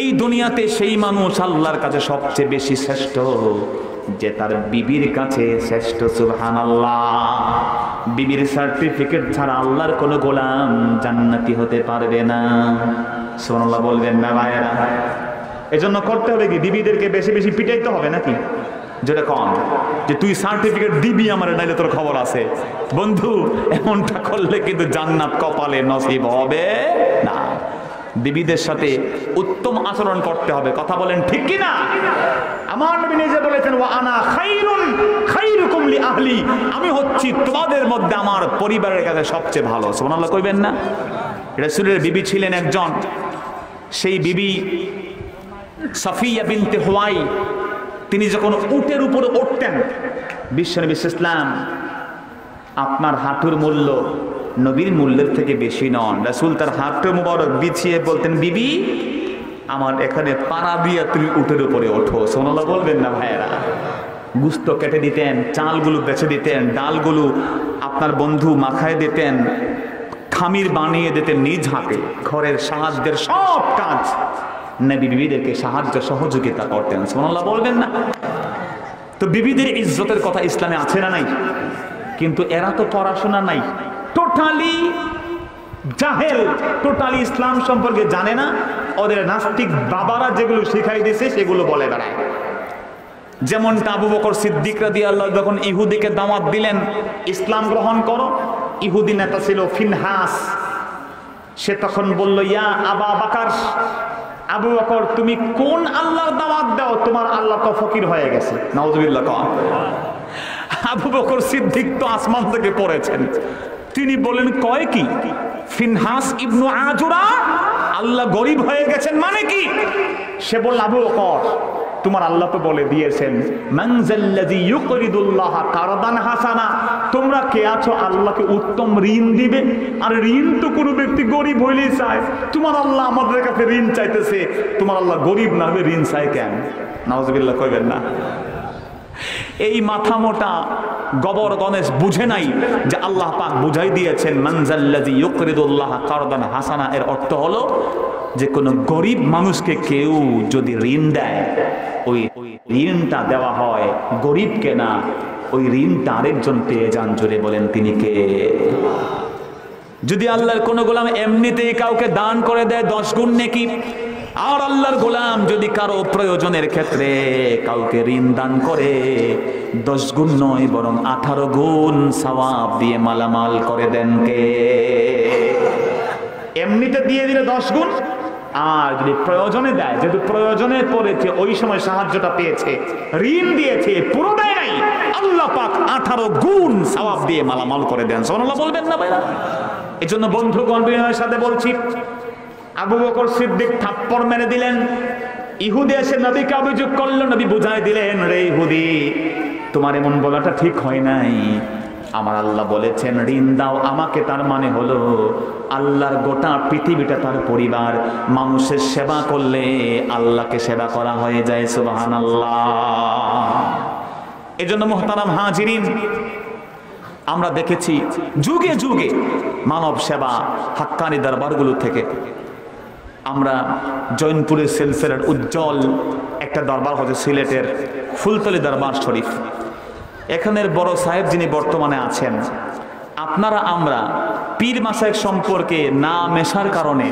এই দুনিয়াতে সেই মানুষ আল্লাহর কাছে সবচেয়ে বেশি শ্রেষ্ঠ যে তার বিবির কাছে শ্রেষ্ঠ। সুবহানাল্লাহ। বিবির সার্টিফিকেট ছাড়া আল্লাহর কোনো গোলাম জান্নাতি হতে পারবে না। সুবহানাল্লাহ বলবেন না ভাইরা? এজন্য করতে হবে কি, বিবিদেরকে বেশি বেশি পিটাইতে হবে নাকি? যেটা কন যে তুই সার্টিফিকেট দিবি আমার, নাইলে তোর খবর আছে। বন্ধু, এমনটা করলে কিন্তু জান্নাত কপালে নসিব হবে না। বিবিদের সাথে উত্তম আচরণ করতে হবে। কথা বলেন ঠিক কি না? আমার নবী নিজে বলেছেন, ওয়া আনা খাইরুকুম লি আহলি, আমি হচ্ছি তোমাদের মধ্যে আমার পরিবারের কাছে সবচেয়ে ভালো। সুবহানাল্লাহ কইবেন না? রাসূলের বিবি ছিলেন একজন, সেই বিবি সাফিয়া বিনতে হুয়াই। তিনি যখন উটের উপরে উঠতেন, বিশ্বনবী ইসলাম আপনার হাঁটুর মূল্য নবীর মূল্যের থেকে বেশি নন। রাসূল তার হাঁটু মুবারক বিছিয়ে বলতেন, বিবি আমার এখানে পাড়া দিয়া তুমি উটের উপরে ওঠো। সুবহানাল্লাহ বলবেন না ভাইয়েরা? গুস্ত কেটে দিতেন, চালগুলো বেছে দিতেন, ডালগুলো আপনার বন্ধু মাখায় দিতেন, খামির বানিয়ে দিতেন নিজ হাতে। ঘরের সাহায্যের সব কাজ নবী বিবিদেরকে সাহায্য সহযোগিতা করতেন। সুবহানাল্লাহ বলবেন না? তো বিবিদের ইজ্জতের কথা ইসলামে আছে না নাই? কিন্তু এরা তো পড়াশোনা নাই, টোটালি জাহেল, টোটালি ইসলাম সম্পর্কে জানে না। ওদের নাস্তিক বাবারা যেগুলো শিখাই দিয়েছে সেগুলো বলে বেড়ায়। যেমন আবু বকর সিদ্দিক রাদিয়াল্লাহু যখন ইহুদিকে দাওয়াত দিলেন ইসলাম গ্রহণ করো, ইহুদি নেতা ছিল ফিনহাস। সে তখন বলল, ইয়া আবা বাকার, আবু বকর তুমি কোন আল্লাহর দাওয়াত দাও? তোমার আল্লাহ তো ফকির হয়ে গেছে। নাউজুবিল্লাহ। আবু বকর সিদ্দিক তো আসমান থেকে পড়েছেন, তিনি বলেন কয় কি? ফিনহাস ইবনু আজুরা আল্লাহ গরিব হয়ে গেছেন মানে কি? সে বলল, আবু বকর তোমার আল্লাহ তো বলে দিয়েছেন, মানজাল্লাযী ইউকরিদুল্লাহ কারদান হাসানা, তোমরা কে আছো আল্লাহকে উত্তম ঋণ দিবে? আর ঋণ তো কোনো ব্যক্তি গরিব হইলেই চায়। তোমার আল্লাহ আমাদের কাছে ঋণ চাইতেছে, তোমার আল্লাহ গরিব না হবে ঋণ চায় কেন? নাউজুবিল্লাহ কইবেন না? এই মাথা মোটা গবর গণেশ বুঝে নাই যে আল্লাহ পাক বুঝাই দিয়েছেন মানজাল্লাযী ইউকরিদুল্লাহ কারদান হাসানা। এর অর্থ হলো যে কোনো গরিব মানুষকে কেউ যদি ঋণ দেয়, ওই ঋণটা দেওয়া হয় গরিবকে না, ওই ঋণটা আরেকজন পেয়ে যান। জোরে বলেন তিনি কে? যদি আল্লাহর কোনো গোলাম এমনিতেই কাউকে দান করে দেয় 10 গুণ নেকি, আর আল্লাহর গোলাম যদি কারো প্রয়োজনের ক্ষেত্রে কাউকে ঋণ দান করে 10 গুণ নয় বরং 18 গুণ সওয়াব দিয়ে মালামাল করে দেন কে? এমনিতে দিয়ে দিলে 10 গুণ, আর যদি প্রয়োজনে দেয়, যেহেতু প্রয়োজনে পড়েছে ওই সময় সাহায্যটা পেয়েছে, ঋণ দিয়েছে, পুরো দেয় নাই, আল্লাহ পাক 18 গুণ সওয়াব দিয়ে মালামাল করে দেন। সুবহানাল্লাহ বলবেন না ভাইরা? এই জন্য বন্ধুগণ বিনয়ের সাথে বলছি, আবু বকর সিদ্দিক থাপ্পড় মেরে দিলেন। ইহুদি এসে নবীকে অভিযোগ করলো, নবী বুঝাই দিলেন, রে ইহুদি তোমার এমন বলাটা ঠিক হয় নাই। আমার আল্লাহ বলেছেন ঋণ দাও আমাকে, তার মানে হলো আল্লাহর গোটা পৃথিবীটা তার পরিবার। মানুষের সেবা করলে আল্লাহকে সেবা করা হয়ে যায়। সুবহানাল্লাহ। এজন্য মুহতারাম হাজিরিন, আমরা দেখেছি যুগে যুগে মানব সেবা হাক্কানি দরবারগুলো থেকে। আমরা জৈনপুরের সিলসিলার উজ্জ্বল একটা দরবার হচ্ছে সিলেটের ফুলতলি দরবার শরীফ। এখানের বড় সাহেব যিনি বর্তমানে আছেন, আপনারা আমরা পীর মাসায়েখ সম্পর্কে না মেশার কারণে,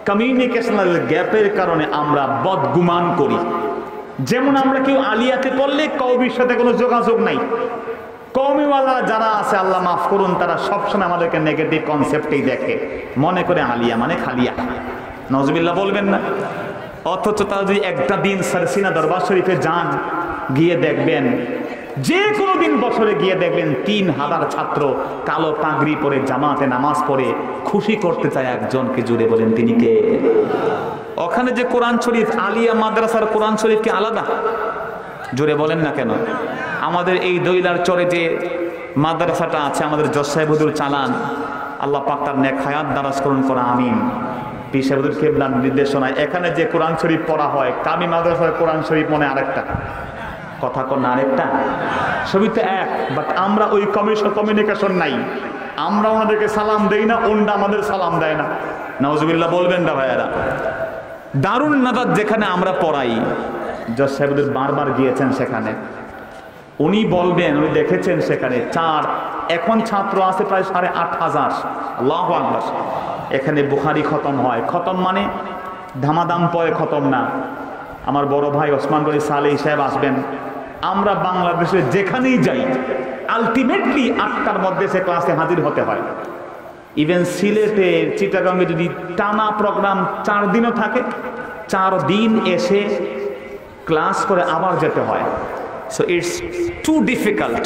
কমিউনিকেশনাল গ্যাপের কারণে আমরা বদগুমান করি। যেমন আমরা কেউ আলিয়াতে পড়লে কওমির সাথে কোনো যোগাযোগ নাই, কওমিওয়ালা যারা আছে আল্লাহ মাফ করুন, তারা সবসময় আমাদেরকে নেগেটিভ কনসেপ্টেই দেখে, মনে করে আলিয়া মানে খালিয়া। নজবিল্লাহ বলবেন না? অথচ তারা যদি একটা দিন সারসিনা দরবার শরীফে যান, গিয়ে দেখবেন, যে কোনো দিন বছরে গিয়ে দেখবেন 3000 ছাত্র কালো পাগড়ি পরে জামাতে নামাজ পড়ে খুশি করতে চায় একজনকে। জুড়ে বলেন তিনি কে? ওখানে যে কোরআন শরীফ, আলিয়া মাদ্রাসার কোরআন শরীফ কি আলাদা? জোরে বলেন না কেন? আমাদের এই দইলার চরে যে মাদ্রাসাটা আছে, আমাদের জজ সাহেব হুজুর চালান, আল্লাহ পাক তার নেক হায়াত দারাজ করুন, করা আমিন। পীর সাহেব হুজুর কেবলার নির্দেশনায় এখানে যে কোরআন শরীফ পড়া হয়, কামি মাদ্রাসার কোরআন শরীফ মনে আরেকটা, কথা কন না আরেকটা, সবই তো এক, বাট আমরা ওই কমিউনিকেশন নাই। আমরা ওনাদেরকে সালাম দেই না, ওনরা আমাদের সালাম দেয় না। নাউজুবিল্লাহ বলবেন না ভাইয়ারা? দারুন নাদাত যেখানে আমরা পড়াই, জজ সাহেবদের বারবার গিয়েছেন সেখানে, উনি বলবেন, উনি দেখেছেন সেখানে এখন ছাত্র আছে প্রায় 8500। আল্লাহু আকবার। এখানে বুখারী খতম হয়, খতম মানে ধামাধাম পয়ে খতম না। আমার বড় ভাই ওসমান গনি সালেহ সাহেব আসবেন, আমরা বাংলাদেশে যেখানেই যাই আলটিমেটলি 8টার মধ্যে সে ক্লাসে হাজির হতে হয়। ইভেন সিলেটে চিটাগাঙ্গে যদি টানা প্রোগ্রাম 4 দিনও থাকে, 4 দিন এসে ক্লাস করে আবার যেতে হয়। So it's too difficult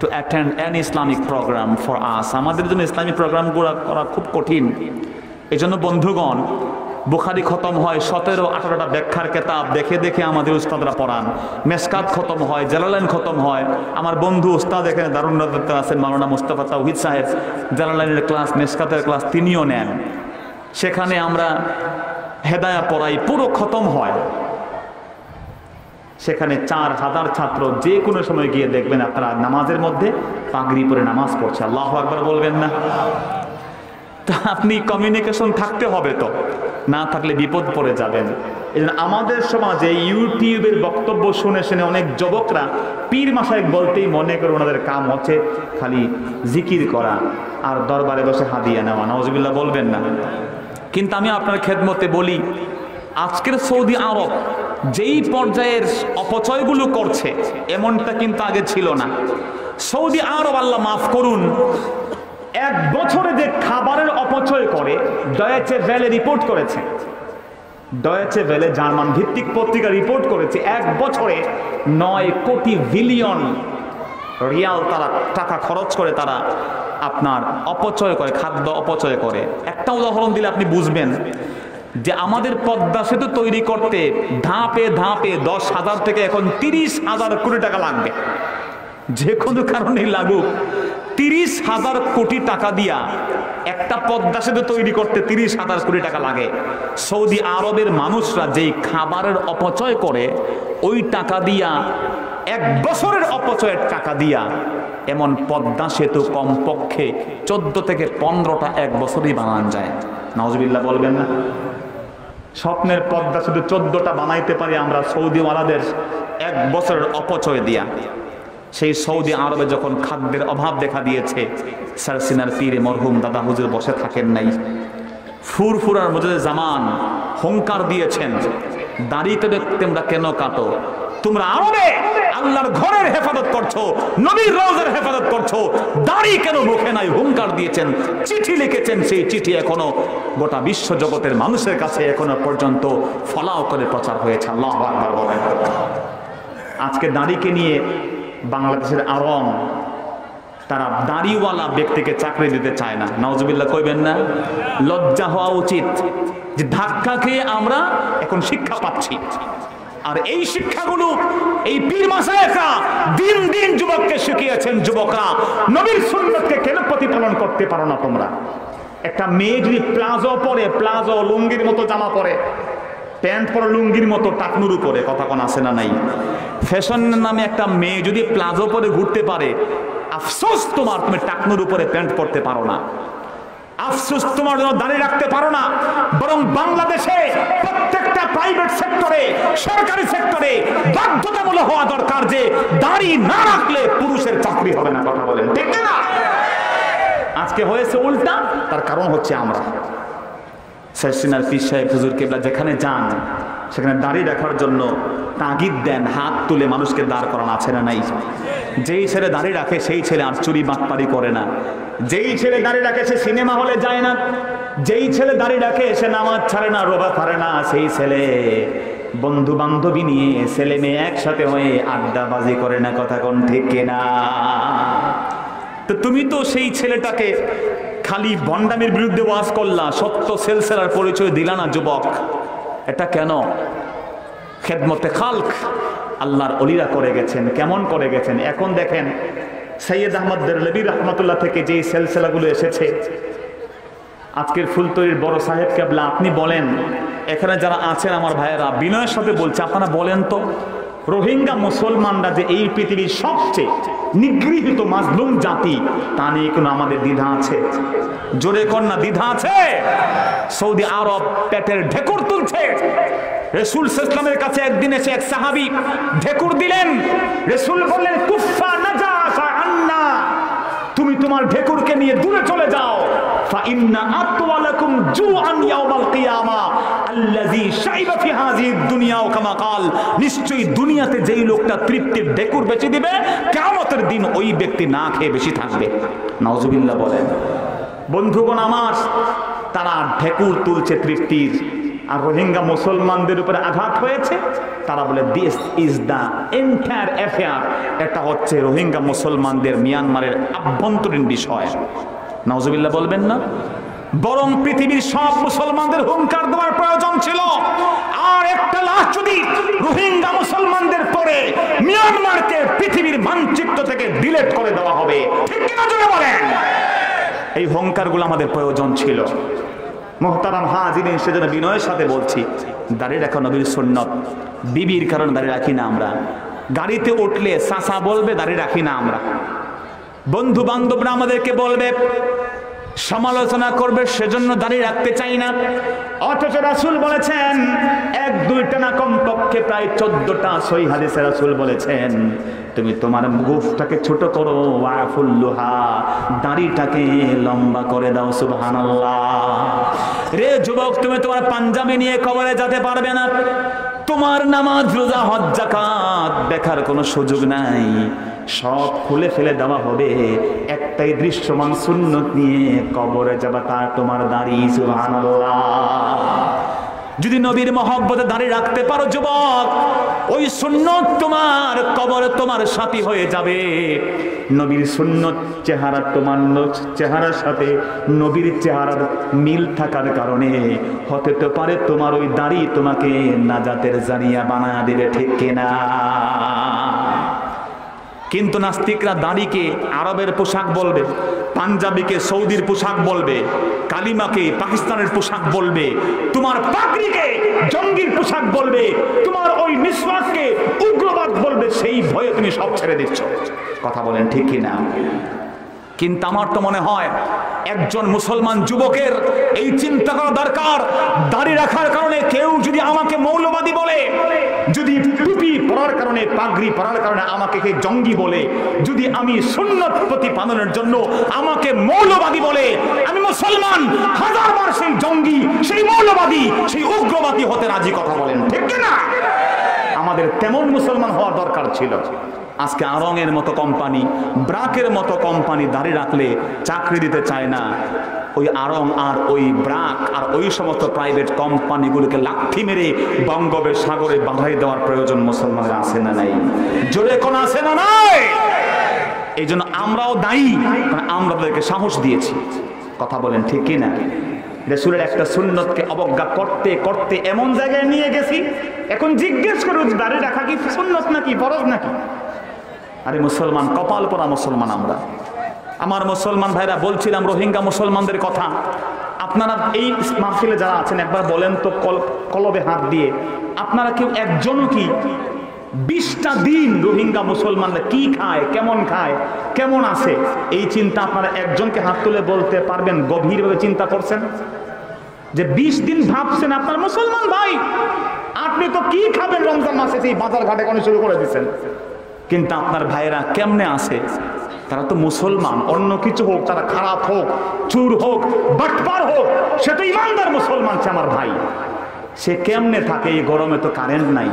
to attend an Islamic programme for us. আমাদের জন্য ইসলামিক প্রোগ্রামগুলো করা খুব কঠিন। এই জন্য বন্ধুগণ, বুখারি খতম হয় 17-18টা ব্যাখ্যার কেতাব দেখে দেখে আমাদের উস্তাদরা পড়ান। মেসকাত খতম হয়, জালালাইন খতম হয়। আমার বন্ধু উস্তাদ এখানে দারুন নাদাতে আছেন, মাওলানা মুস্তাফা তাওহিদ সাহেব, জালালাইনের ক্লাস, মেসকাতের ক্লাস তিনিও নেন। সেখানে আমরা হেদায়া পড়াই, পুরো খতম হয়। সেখানে 4000 ছাত্র, যে কোনো সময় গিয়ে দেখবেন আপনারা নামাজের মধ্যে পাগড়ি পরে নামাজ পড়ছে। আল্লাহু আকবার বলবেন না? তা আপনি কমিউনিকেশন থাকতে হবে, তো না থাকলে বিপদ পড়ে যাবেন। এই জন্য আমাদের সমাজে ইউটিউবের বক্তব্য শুনে শুনে অনেক যুবকরা পীর মাশায়েখ বলতেই মনে করে ওনাদের কাম হচ্ছে খালি জিকির করা আর দরবারে বসে হাদিয়া নেওয়া। নাউজুবিল্লাহ বলবেন না? কিন্তু আমি আপনার খেদমতে বলি, আজকের সৌদি আরব যেই পর্যায়ের অপচয়গুলো করছে এমনটা কিন্তু আগে ছিল না। সৌদি আরব, আল্লাহ মাফ করুন, 1 বছরে যে খাবারের অপচয় করে, ডয়েচে ভেলে রিপোর্ট করেছে, ডয়েচে ভেলে জার্মান ভিত্তিক পত্রিকা রিপোর্ট করেছে, 1 বছরে 9 কোটি বিলিয়ন রিয়াল তারা টাকা খরচ করে তারা আপনার অপচয় করে, খাদ্য অপচয় করে। একটা উদাহরণ দিলে আপনি বুঝবেন যে আমাদের পদ্মা সেতু তৈরি করতে ধাপে ধাপে 10,000 থেকে এখন 30,000 কোটি টাকা লাগবে। যে কোনো কারণেই লাগুক, 30,000 কোটি টাকা দিয়া একটা পদ্মা সেতু তৈরি করতে 30,000 কোটি টাকা লাগে। সৌদি আরবের মানুষরা যেই খাবারের অপচয় করে, ওই টাকা দিয়া 1 বছরের অপচয়ের টাকা দিয়া এমন পদ্মা সেতু কমপক্ষে 14 থেকে 15টা 1 বছরই বানানো যায়। নাউজুবিল্লাহ বলবেন না? স্বপ্নের পদ্মা সেতু 14টা বানাইতে পারি আমরা সৌদিওয়ালাদের 1 বছরের অপচয় দিয়া। সেই সৌদি আরবে যখন খাদ্যের অভাব দেখা দিয়েছে, সারসিনার পীরে মরহুম দাদা হুজুর বসে থাকেন নাই। ফুরফুরার মুজে জামান হুঙ্কার দিয়েছেন, দাড়িতে তোমরা কেন কাটো? তোমরা আরবে আল্লাহর ঘরের হেফাজত করছো, নবীর রওজার হেফাজত করছো, দাড়ি কেন মুখে নাই? হুঙ্কার দিয়েছেন, চিঠি লিখেছেন। সেই চিঠি এখনো গোটা বিশ্ব জগতের মানুষের কাছে এখনো পর্যন্ত ফলাও করে প্রচার হয়েছে। আল্লাহু আকবার বলেন। আজকে দাড়িকে নিয়ে বাংলাদেশের আওয়াম, তারা দাড়িওয়ালা ব্যক্তিকে চাকরি দিতে চায় না। নাউজুবিল্লাহ কইবেন না? লজ্জা হওয়া উচিত যে ধাক্কা খেয়ে আমরা এখন শিক্ষা পাচ্ছি। আর এই শিক্ষাগুলো এই পীর মাশায়েখরা দিন দিন যুবককে শিখিয়েছেন। যুবকরা, নবীর সুন্নতকে কেন প্রতিপালন করতে পারো না তোমরা? একটা মেয়ে যদি প্লাজো পরে, প্লাজো লুঙ্গির মতো জামা পরে, প্যান্ট পরে লুঙ্গির মতো টাকনুর উপরে, কথা কোন আছে না নাই? ফ্যাশনের নামে একটা মেয়ে যদি প্লাজো পরে ঘুরতে পারে, আফসোস তোমার, তুমি টাকনুর উপরে প্যান্ট পরতে পারো না। আফসোস তোমার জন্য দাঁড়িয়ে রাখতে পারো না। বরং বাংলাদেশে প্রত্যেকটা প্রাইভেট সেক্টরে, সরকারি সেক্টরে বাধ্যতামূলক হওয়া দরকার যে দাড়ি না রাখলে পুরুষের চাকরি হবে না। কথা বলেন ঠিক না? আজকে হয়েছে উল্টা, তার কারণ হচ্ছে আমরা। সারসিনার পীর সাহেব হুজুর কেবলা যেখানে যান সেখানে দাড়ি রাখার জন্য তাগিদ দেন, হাত তুলে মানুষকে দাঁড় করানো আছে না নাই? যেই ছেলে দাড়ি রাখে সেই ছেলে আর চুরি বাটপারি করে না। যেই ছেলে দাড়ি রাখে সে সিনেমা হলে যায় না। যেই ছেলে দাড়ি রাখে সে নামাজ ছাড়ে না, রোজা ছাড়ে না। সেই ছেলে বন্ধু বান্ধবী নিয়ে, ছেলে মেয়ে একসাথে হয়ে আড্ডাবাজি করে না। কথা কোন ঠিক কিনা? তো তুমি তো সেই ছেলেটাকে খালি ভণ্ডামির বিরুদ্ধে ওয়াজ করলা, সত্য সেলসেলার পরিচয় দিলা না। যুবক, এটা কেন? খেদমতে খালক আল্লাহর ওলিরা করে গেছেন। কেমন করে গেছেন? এখন দেখেন সৈয়দ আহমদ দেরলভী রহমতুল্লাহ থেকে যেই সেলসেলাগুলো এসেছে, আজকের ফুলতলির বড় সাহেব কেবলা আপনি বলেন, এখানে যারা আছেন আমার ভাইয়েরা, বিনয়ের সাথে বলছে, আপনারা বলেন তো, রোহিঙ্গা মুসলমানরা যে এই পৃথিবীর সবচেয়ে নিগৃহীত মাজলুম জাতি, তা নিয়ে কোনো আমাদের দ্বিধা আছে? জোরে কন্যা দ্বিধা আছে? সৌদি আরব পেটের ঢেকুর তুলছে। রাসূল সাল্লাল্লাহু আলাইহি ওয়াসাল্লামের কাছে একদিন এসে এক সাহাবী ঢেকুর দিলেন। রাসূল বললেন, কুফা নাজাসা আন্না, তুমি তোমার ঢেকুরকে নিয়ে দূরে চলে যাও। ফা ইন্না আতওয়ালাকুম জুআন ইয়াউমাল কিয়ামা আল্লাযী শাইবা ফি হাযিহি দুনিয়া, কামা কাল, নিশ্চয়ই দুনিয়াতে যেই লোকটা তৃপ্তির ঢেকুর বেচে দিবে, কিয়ামতের দিন ওই ব্যক্তি না খেয়ে বেশি থাকবে। নাউজুবিল্লাহ বলেন। বন্ধুগণ আমার, তারা ঢেকুর তুলছে তৃপ্তির, আর রোহিঙ্গা মুসলমানদের উপরে আঘাত হয়েছে, তারা বলে this is the entire affair, এটা হচ্ছে রোহিঙ্গা মুসলমানদের মিয়ানমারের আভ্যন্তরীণ বিষয়। নাউজুবিল্লাহ বলবেন না? বরং পৃথিবীর সব মুসলমানদের হুঙ্কার দেওয়ার প্রয়োজন ছিল, আর একটা লাশ যদি রোহিঙ্গা মুসলমানদের পরে মিয়ানমারকে পৃথিবীর মানচিত্র থেকে ডিলিট করে দেওয়া হবে। ঠিক কিনা জোরে বলেন? এই হুঙ্কারগুলো আমাদের প্রয়োজন ছিল। মুহতারাম হাজিরিন, সেজন্য বিনয়ের সাথে বলছি, দাঁড়িয়ে রাখা নবীর সুন্নত। বিবির কারণে দাঁড়িয়ে রাখি না আমরা, গাড়িতে উঠলে চাচা বলবে দাঁড়িয়ে রাখি না আমরা, বন্ধু বান্ধবরা আমাদেরকে বলবে, সমালোচনা করবে, সেজন্য দাঁড়িয়ে রাখতে চাই না। অথচ রাসূল বলেছেন, এক দুইটা না, কমপক্ষে প্রায় 14টা সহিহ হাদিসে রাসূল বলেছেন, তুমি তোমার মুখটাকে ছোট করো, ওয়াফুল্লুহা, দাড়িটাকে লম্বা করে দাও। সুবহানাল্লাহ। রে যুবক, তুমি তোমার পাঞ্জাবি নিয়ে কবরে যেতে পারবে না, তোমার নামাজ রোজা হজ যাকাত দেখার কোনো সুযোগ নাই, সব খুলে ফেলে দেওয়া হবে, একটাই দৃশ্যমান সুন্নত নিয়ে কবরে যাবা, তা তোমার দাড়ি। সুবহানাল্লাহ। যদি নবীর মহব্বতে দাঁড়িয়ে রাখতে পারো যুবক, ওই সুন্নত তোমার কবরে তোমার সাথী হয়ে যাবে। নবীর সুন্নত চেহারা তোমার চেহারার সাথে নবীর চেহারার মিল থাকার কারণে হতে তো পারে তোমার ওই দাড়ি তোমাকে নাজাতের জারিয়া বানায় দিবে। ঠিক কিনা? কিন্তু নাস্তিকরা দাড়িকে আরবের পোশাক বলবে, পাঞ্জাবিকে সৌদির পোশাক বলবে, কালিমাকে পাকিস্তানের পোশাক বলবে, তোমার পাগড়িকে জঙ্গির পোশাক বলবে, তোমার ওই মিসওয়াককে উগ্রবাদ বলবে। সেই ভয়ে তুমি সব ছেড়ে দিচ্ছ। কথা বলেন ঠিক কিনা? কিন্তু আমার তো মনে হয় একজন মুসলমান যুবকের এই চিন্তা করা দরকার, দাড়ি রাখার কারণে কেউ যদি আমাকে মৌলবাদী বলে, যদি টুপি পরার কারণে, পাগড়ি পরার কারণে আমাকে কে জঙ্গি বলে, যদি আমি সুন্নত প্রতিপালনের জন্য আমাকে মৌলবাদী বলে, আমি মুসলমান হাজারবার সেই জঙ্গি, সেই মৌলবাদী, সেই উগ্রবাদী হতে রাজি। কথা বলেন ঠিক কিনা? আমাদের তেমন মুসলমান হওয়া দরকার ছিল। আজকে আরঙের মতো কোম্পানি, ব্রাকের মতো কোম্পানি দাঁড়িয়ে রাখলে চাকরি দিতে চায় না। ওই আরং আর ওই ব্রাক আর ওই সমস্ত প্রাইভেট কোম্পানিগুলোকে লাঠি মেরে বঙ্গোপসাগরে বাঁধাই দেওয়ার প্রয়োজন মুসলমানের আছে না নাই? জোরে কোন আছে না নাই? এই জন্য আমরাও দায়ী, আমরা তাদেরকে সাহস দিয়েছি। কথা বলেন ঠিক কিনা? রাসূলের একটা সুন্নতকে অবজ্ঞা করতে করতে এমন জায়গায় নিয়ে গেছি, এখন জিজ্ঞেস করো দাঁড়িয়ে রাখা কি সুন্নত নাকি ফরজ নাকি? আরে মুসলমান, কপাল পরা মুসলমান আমরা। আমার মুসলমান ভাইরা, বলছিলাম রোহিঙ্গা মুসলমানদের কথা। আপনারা এই মাহফিলে যারা আছেন একবার বলেন তো কলবে হাত দিয়ে, আপনারা কেউ একজনও কি 20টা দিন রোহিঙ্গা মুসলমানরা কি খায়, কেমন আছে, এই চিন্তা আপনারা একজনকে হাত তুলে বলতে পারবেন? গভীরভাবে চিন্তা করছেন যে 20 দিন ভাবছেন আপনার মুসলমান ভাই, আপনি তো কি খাবেন রমজান মাসে, সেই বাজার ঘাটে কোনো শুরু করে দিচ্ছেন, কিন্তু আপনার ভাইয়েরা কেমনে আছে? তারা তো মুসলমান, অন্য কিছু হোক, তারা খারাপ হোক, চুর হোক, বাটপার হোক, সে তো ইমানদার মুসলমান। সে আমার ভাই, সে কেমনে থাকে? এই গরমে তো কারেন্ট নাই,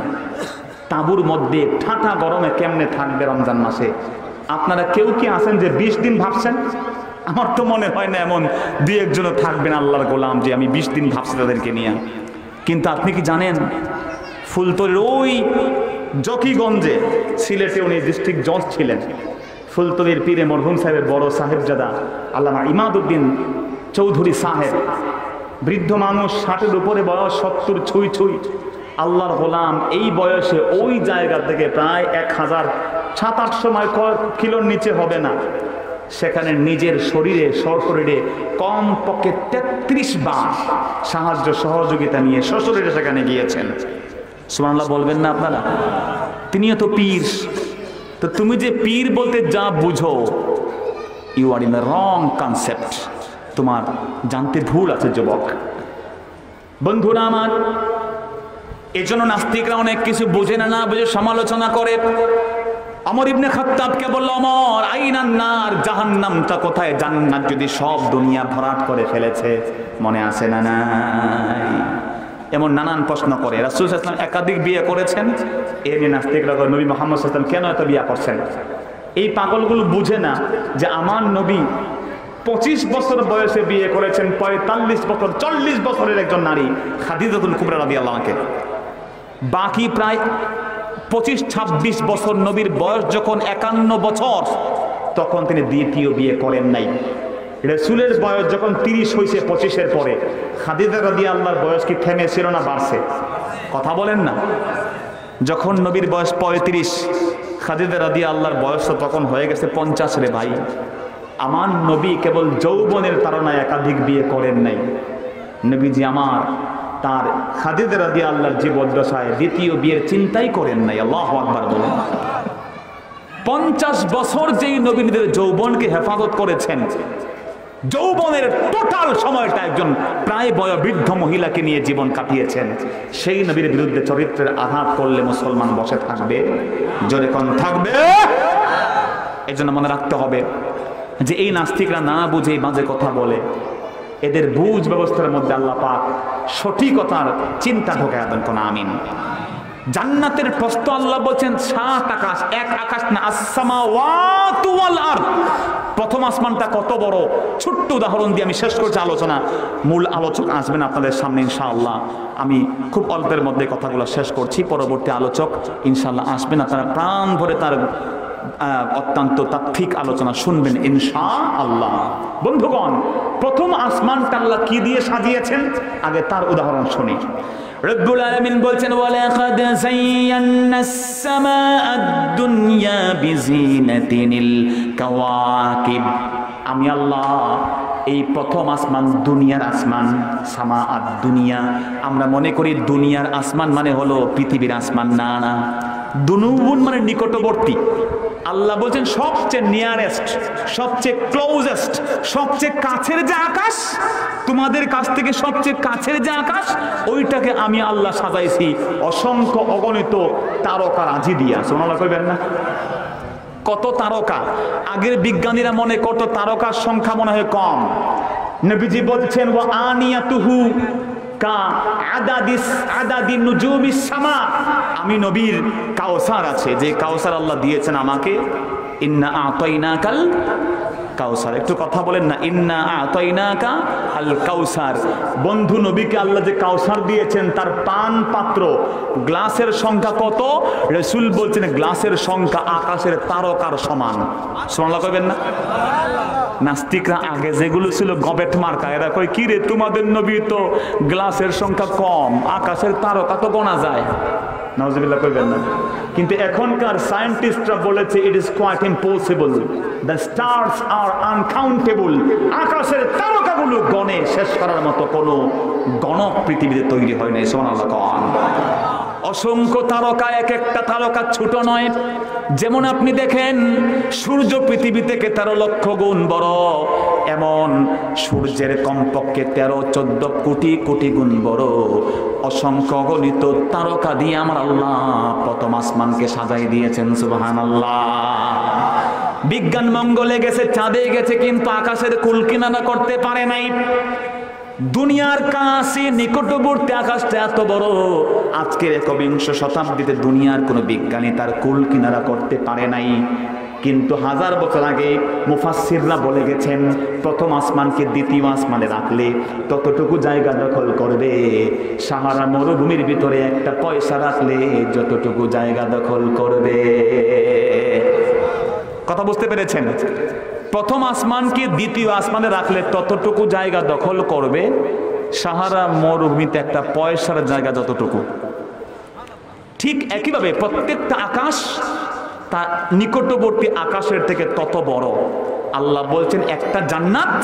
তাঁবুর মধ্যে ঠাঁটা গরমে কেমনে থাকবে রমজান মাসে? আপনারা কেউ কি আছেন যে 20 দিন ভাবছেন? আমার তো মনে হয় না এমন 2-1জনও থাকবেন আল্লাহর গোলাম যে আমি 20 দিন ভাবছি তাদেরকে নিয়ে। কিন্তু আপনি কি জানেন, ফুলতলির ওই জকিগঞ্জে, সিলেটে উনি ডিস্ট্রিক্ট জজ ছিলেন, ফুলতলির পীরে মরহুম সাহেবের বড় সাহেবজাদা আল্লামা ইমাদউদ্দিন চৌধুরী সাহেব, বৃদ্ধ মানুষ, 60-এর উপরে বয়স, 70 ছুঁই, আল্লাহর গোলাম। এই বয়সে ওই জায়গা থেকে প্রায় 1700-800 কিলোর নিচে হবে না, সেখানে নিজের শরীরে সশরীরে কমপক্ষে 33 বার সাহায্য সহযোগিতা নিয়ে সশরীরে সেখানে গিয়েছেন। সুবহানাল্লাহ বলবেন না আপনারা? তিনিও তো পীর। তো তুমি যে পীর বলতে যা বুঝো, you are in the wrong concept. তোমার জানতে ভুল আছে যুবক। বন্ধুরা আমার, এজন্য নাস্তিকরা অনেক কিছু বোঝে না বুঝে সমালোচনা করে। ওমর ইবনে খাত্তাবকে বলল, ওমর আইনান নার, জাহান্নামটা কোথায়? জান্নাত যদি সব দুনিয়া ভরাট করে ফেলেছে, মনে আছে না নাই? এমন নানান প্রশ্ন করে। রাসূল সাল্লাল্লাহু আলাইহি ওয়াসাল্লাম একাধিক বিয়ে করেছেন, এ নিয়ে নাস্তিকরা বলে নবী মুহাম্মদ সাল্লাল্লাহু আলাইহি ওয়াসাল্লাম কেন এত বিয়ে করছেন? এই পাগলগুলো বুঝে না যে আমার নবী 25 বছর বয়সে বিয়ে করেছেন 45 বছর 40 বছরের একজন নারী খাদিজাতুল কুবরা রাদিয়াল্লাহু আনহা। বাকি প্রায় 25-26 বছর, নবীর বয়স যখন 51 বছর, তখন তিনি দ্বিতীয় বিয়ে করেন নাই। রাসূলের বয়স যখন 30 হয়েছে 25-এর পরে, খাদিজা রাদিয়াল্লাহর বয়স কি থেমেছিল না বাড়ছে? কথা বলেন না। যখন নবীর বয়স 35, খাদিজা রাদিয়াল্লাহর বয়স তখন হয়ে গেছে 50 রে ভাই। আমার নবী কেবল যৌবনের তাড়নায় একাধিক বিয়ে করেন নাই। নবীজি আমার তার খাদিজা রাদিয়াল্লাহর জীবদ্দশায় দ্বিতীয় বিয়ের চিন্তাই করেন নাই। আল্লাহু আকবার বলেন। 50 বছর যেই নবী নিজের যৌবনকে হেফাজত করেছেন, যৌবনের টোটাল সময়টা একজন প্রায় বয়োবৃদ্ধ মহিলাকে নিয়ে জীবন কাটিয়েছেন, সেই নবীর বিরুদ্ধে চরিত্রের আঘাত করলে মুসলমান বসে থাকবে? জোরে কোন থাকবে? এই জন্য মনে রাখতে হবে যে এই নাস্তিকরা না বুঝে বাজে কথা বলে, এদের বুঝ ব্যবস্থার মধ্যে আল্লাহ পাক সঠিকতার চিন্তা ঢোকায় দেন। কোন আমিন। জান্নাতের প্রস্থ আল্লাহ বলছেন 7 আকাশ, এক আকাশ না, আসসামাওয়াতু ওয়াল আরদ। প্রথম আসমানটা কত বড়, ছোট্ট উদাহরণ দিয়ে আমি শেষ করছি আলোচনা। মূল আলোচক আসবেন আপনাদের সামনে ইনশাআল্লাহ। আমি খুব অল্পের মধ্যে কথাগুলো শেষ করছি, পরবর্তী আলোচক ইনশাআল্লাহ আসবেন, আপনারা প্রাণ ভরে তার অত্যন্ত তাত্ত্বিক আলোচনা শুনবেন ইনশাআল্লাহ। বন্ধুগণ, প্রথম আসমানটা আল্লাহ কি দিয়ে সাজিয়েছেন, আগে তার উদাহরণ শুনি। রব্বুল আলামিন বলছেন, ওয়ালাকাদ যায়্যানাস সামাআদ দুনিয়া বিজিনাতিল কাওয়াকিব। আমি আল্লাহ এই প্রথম আসমান, দুনিয়ার আসমান, সামাআদ দুনিয়া, আমরা মনে করি দুনিয়ার আসমান মানে হলো পৃথিবীর আসমান। না না, দুনুবুন মানে নিকটবর্তী। আল্লাহ বলছেন সবচেয়ে নিয়ারেস্ট, সবচেয়ে ক্লোজেস্ট, সবচেয়ে কাছের যে আকাশ, তোমাদের কাছ থেকে সবচেয়ে কাছের যে আকাশ, ওইটাকে আমি আল্লাহ সাজাইছি অসংখ্য অগণিত তারকা রাজি দিয়া। সুবহানাল্লাহ কইবেন না? কত তারকা! আগের বিজ্ঞানীরা মনে করত তারকার সংখ্যা মনে হয় কম। নবীজি বলছেন, ওয়া আনিয়াতুহু কা আদাদি নুজুমিস সামা। আমি নবীর কাউসার আছে, যে কাউসার আল্লাহ দিয়েছেন আমাকে। ইন্না আতাইনাকাল কাউসার। একটু কথা বলেন না, ইন্না আতাইনাকা আল কাউসার। বন্ধু নবীকে আল্লাহ যে কাউসার দিয়েছেন, তার পান পাত্র গ্লাসের সংখ্যা কত? রাসূল বলছেন গ্লাসের সংখ্যা আকাশের তারকার সমান। সুবহানাল্লাহ কইবেন না? নাস্তিকরা আগে যেগুলো ছিল গবেট মার্কা, এরা কই কি রে, তোমাদের নবী তো গ্লাসের সংখ্যা কম, আকাশের তারকা তো গোনা যায়। নাউজুবিল্লাহ কইবেন না? কিন্তু এখনকার সায়েন্টিস্টরা বলেছে it is quite impossible, the stars are uncountable. আকাশের তারকাগুলো গণে শেষ করার মতো কোনো গণক পৃথিবীতে তৈরি হয় নাই। সুবহানাল্লাহ কোন? অসংখ্য তারকা, এক একটা তারকা ছোট নয়। যেমন আপনি দেখেন সূর্য পৃথিবী থেকে 13 লক্ষ গুণ বড়, এমন সূর্যের কমপক্ষে 13-14 কোটি কোটি গুণ বড় অসংখ্য গণিত তারকা দিয়ে আমার আল্লাহ প্রথম আসমানকে সাজাই দিয়েছেন। সুবহানাল্লাহ। বিজ্ঞান মঙ্গলে গেছে, চাঁদে গেছে, কিন্তু আকাশের কুল কিনারা করতে পারে নাই। দুনিয়ার কাছে নিকটবর্তী আকাশটা এত বড়, আজকের 21 শতাব্দীতে দুনিয়ার কোনো বিজ্ঞানী তার কুল কিনারা করতে পারে নাই। কিন্তু 1000 বছর আগে মুফাসসিররা বলে গেছেন, প্রথম আসমানকে দ্বিতীয় আসমানে রাখলে ততটুকু জায়গা দখল করবে সাহারা মরুভূমির ভিতরে একটা পয়সা রাখলে যতটুকু জায়গা দখল করবে। কথা বুঝতে পেরেছেন? প্রথম আসমানকে দ্বিতীয় আসমানে রাখলে ততটুকু জায়গা দখল করবে সাহারা মরুভূমিতে একটা পয়সার জায়গা যতটুকু। ঠিক একইভাবে প্রত্যেকটা আকাশ তা নিকটবর্তী আকাশের থেকে তত বড়। আল্লাহ বলছেন একটা জান্নাত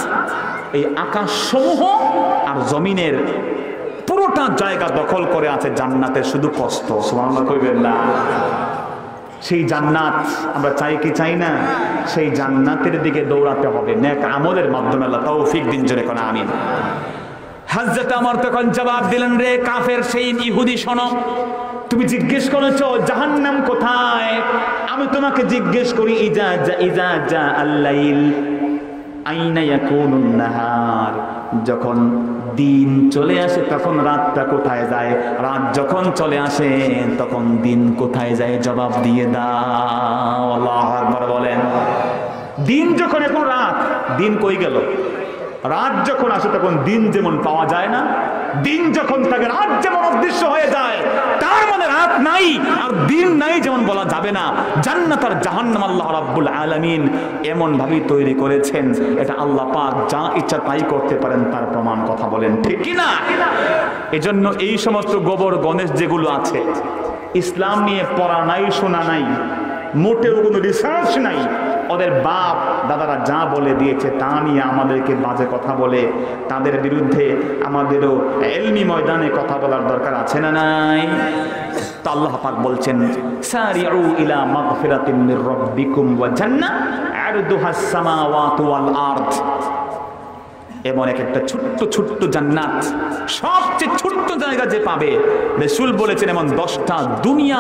এই আকাশ সমূহ আর জমিনের পুরোটা জায়গা দখল করে আছে। জান্নাতের শুধু কষ্ট। সুবহানাল্লাহ কইবেন না? সেই জান্নাত আমরা চাই কি চাই না? সেই জান্নাতের দিকে দৌড়াতে হবে নেক আমলের মাধ্যমে। আল্লাহ তৌফিক দিন, জোরে কোন আমিন। হযরত ওমর তখন জবাব দিলেন, রে কাফের সেই ইহুদি, শোনো, তুমি জিজ্ঞেস করেছো জাহান্নাম কোথায়, আমি তোমাকে জিজ্ঞেস করি ইজা জা আল-লাইল আইনা ইয়াকুনুন নাহার, যখন দিন চলে আসে তখন রাতটা কোথায় যায়, রাত যখন চলে আসে তখন দিন কোথায় যায়, জবাব দিয়ে দাও। আল্লাহু আকবার বলেন। দিন যখন এখন রাত, দিন কই গেল? রাত যখন আসে তখন দিন যেমন পাওয়া যায় না, দিন যখন থাকে রাত যেমন অদৃশ্য হয়ে যায়, তার মানে রাত নাই আর দিন নাই যেমন বলা যাবে না। জান্নাত আর জাহান্নাম আল্লাহ রাব্বুল আলামিন এমন ভাবেই তৈরি করেছেন, এটা আল্লাহ পাক যা ইচ্ছা তাই করতে পারেন, তার প্রমাণ। কথা বলেন ঠিক কি না? এজন্য এই সমস্ত গোবর গণেশ যেগুলো আছে, ইসলাম নিয়ে পড়া নাই, শোনা নাই, মোটেও কোনো রিসার্চ নাই, ওদের বাপ দাদারা যা বলে দিয়েছে তা নিয়ে আমাদেরকে বাজে কথা বলে, তাদের বিরুদ্ধে আমাদেরও ইলমি ময়দানে কথা বলার দরকার আছে না নাই? তো আল্লাহ পাক বলছেন, সারিউ ইলা মাগফিরাতিন মির রাব্বিকুম ওয়া জান্নাহ আরদুহাস সামাওয়াতু ওয়াল আরদ। এমন একটা ছোট্ট ছোট্ট জান্নাত, সবচেয়ে ছোট্ট জায়গা যে পাবে, রাসূল বলেছেন এমন 10টা দুনিয়া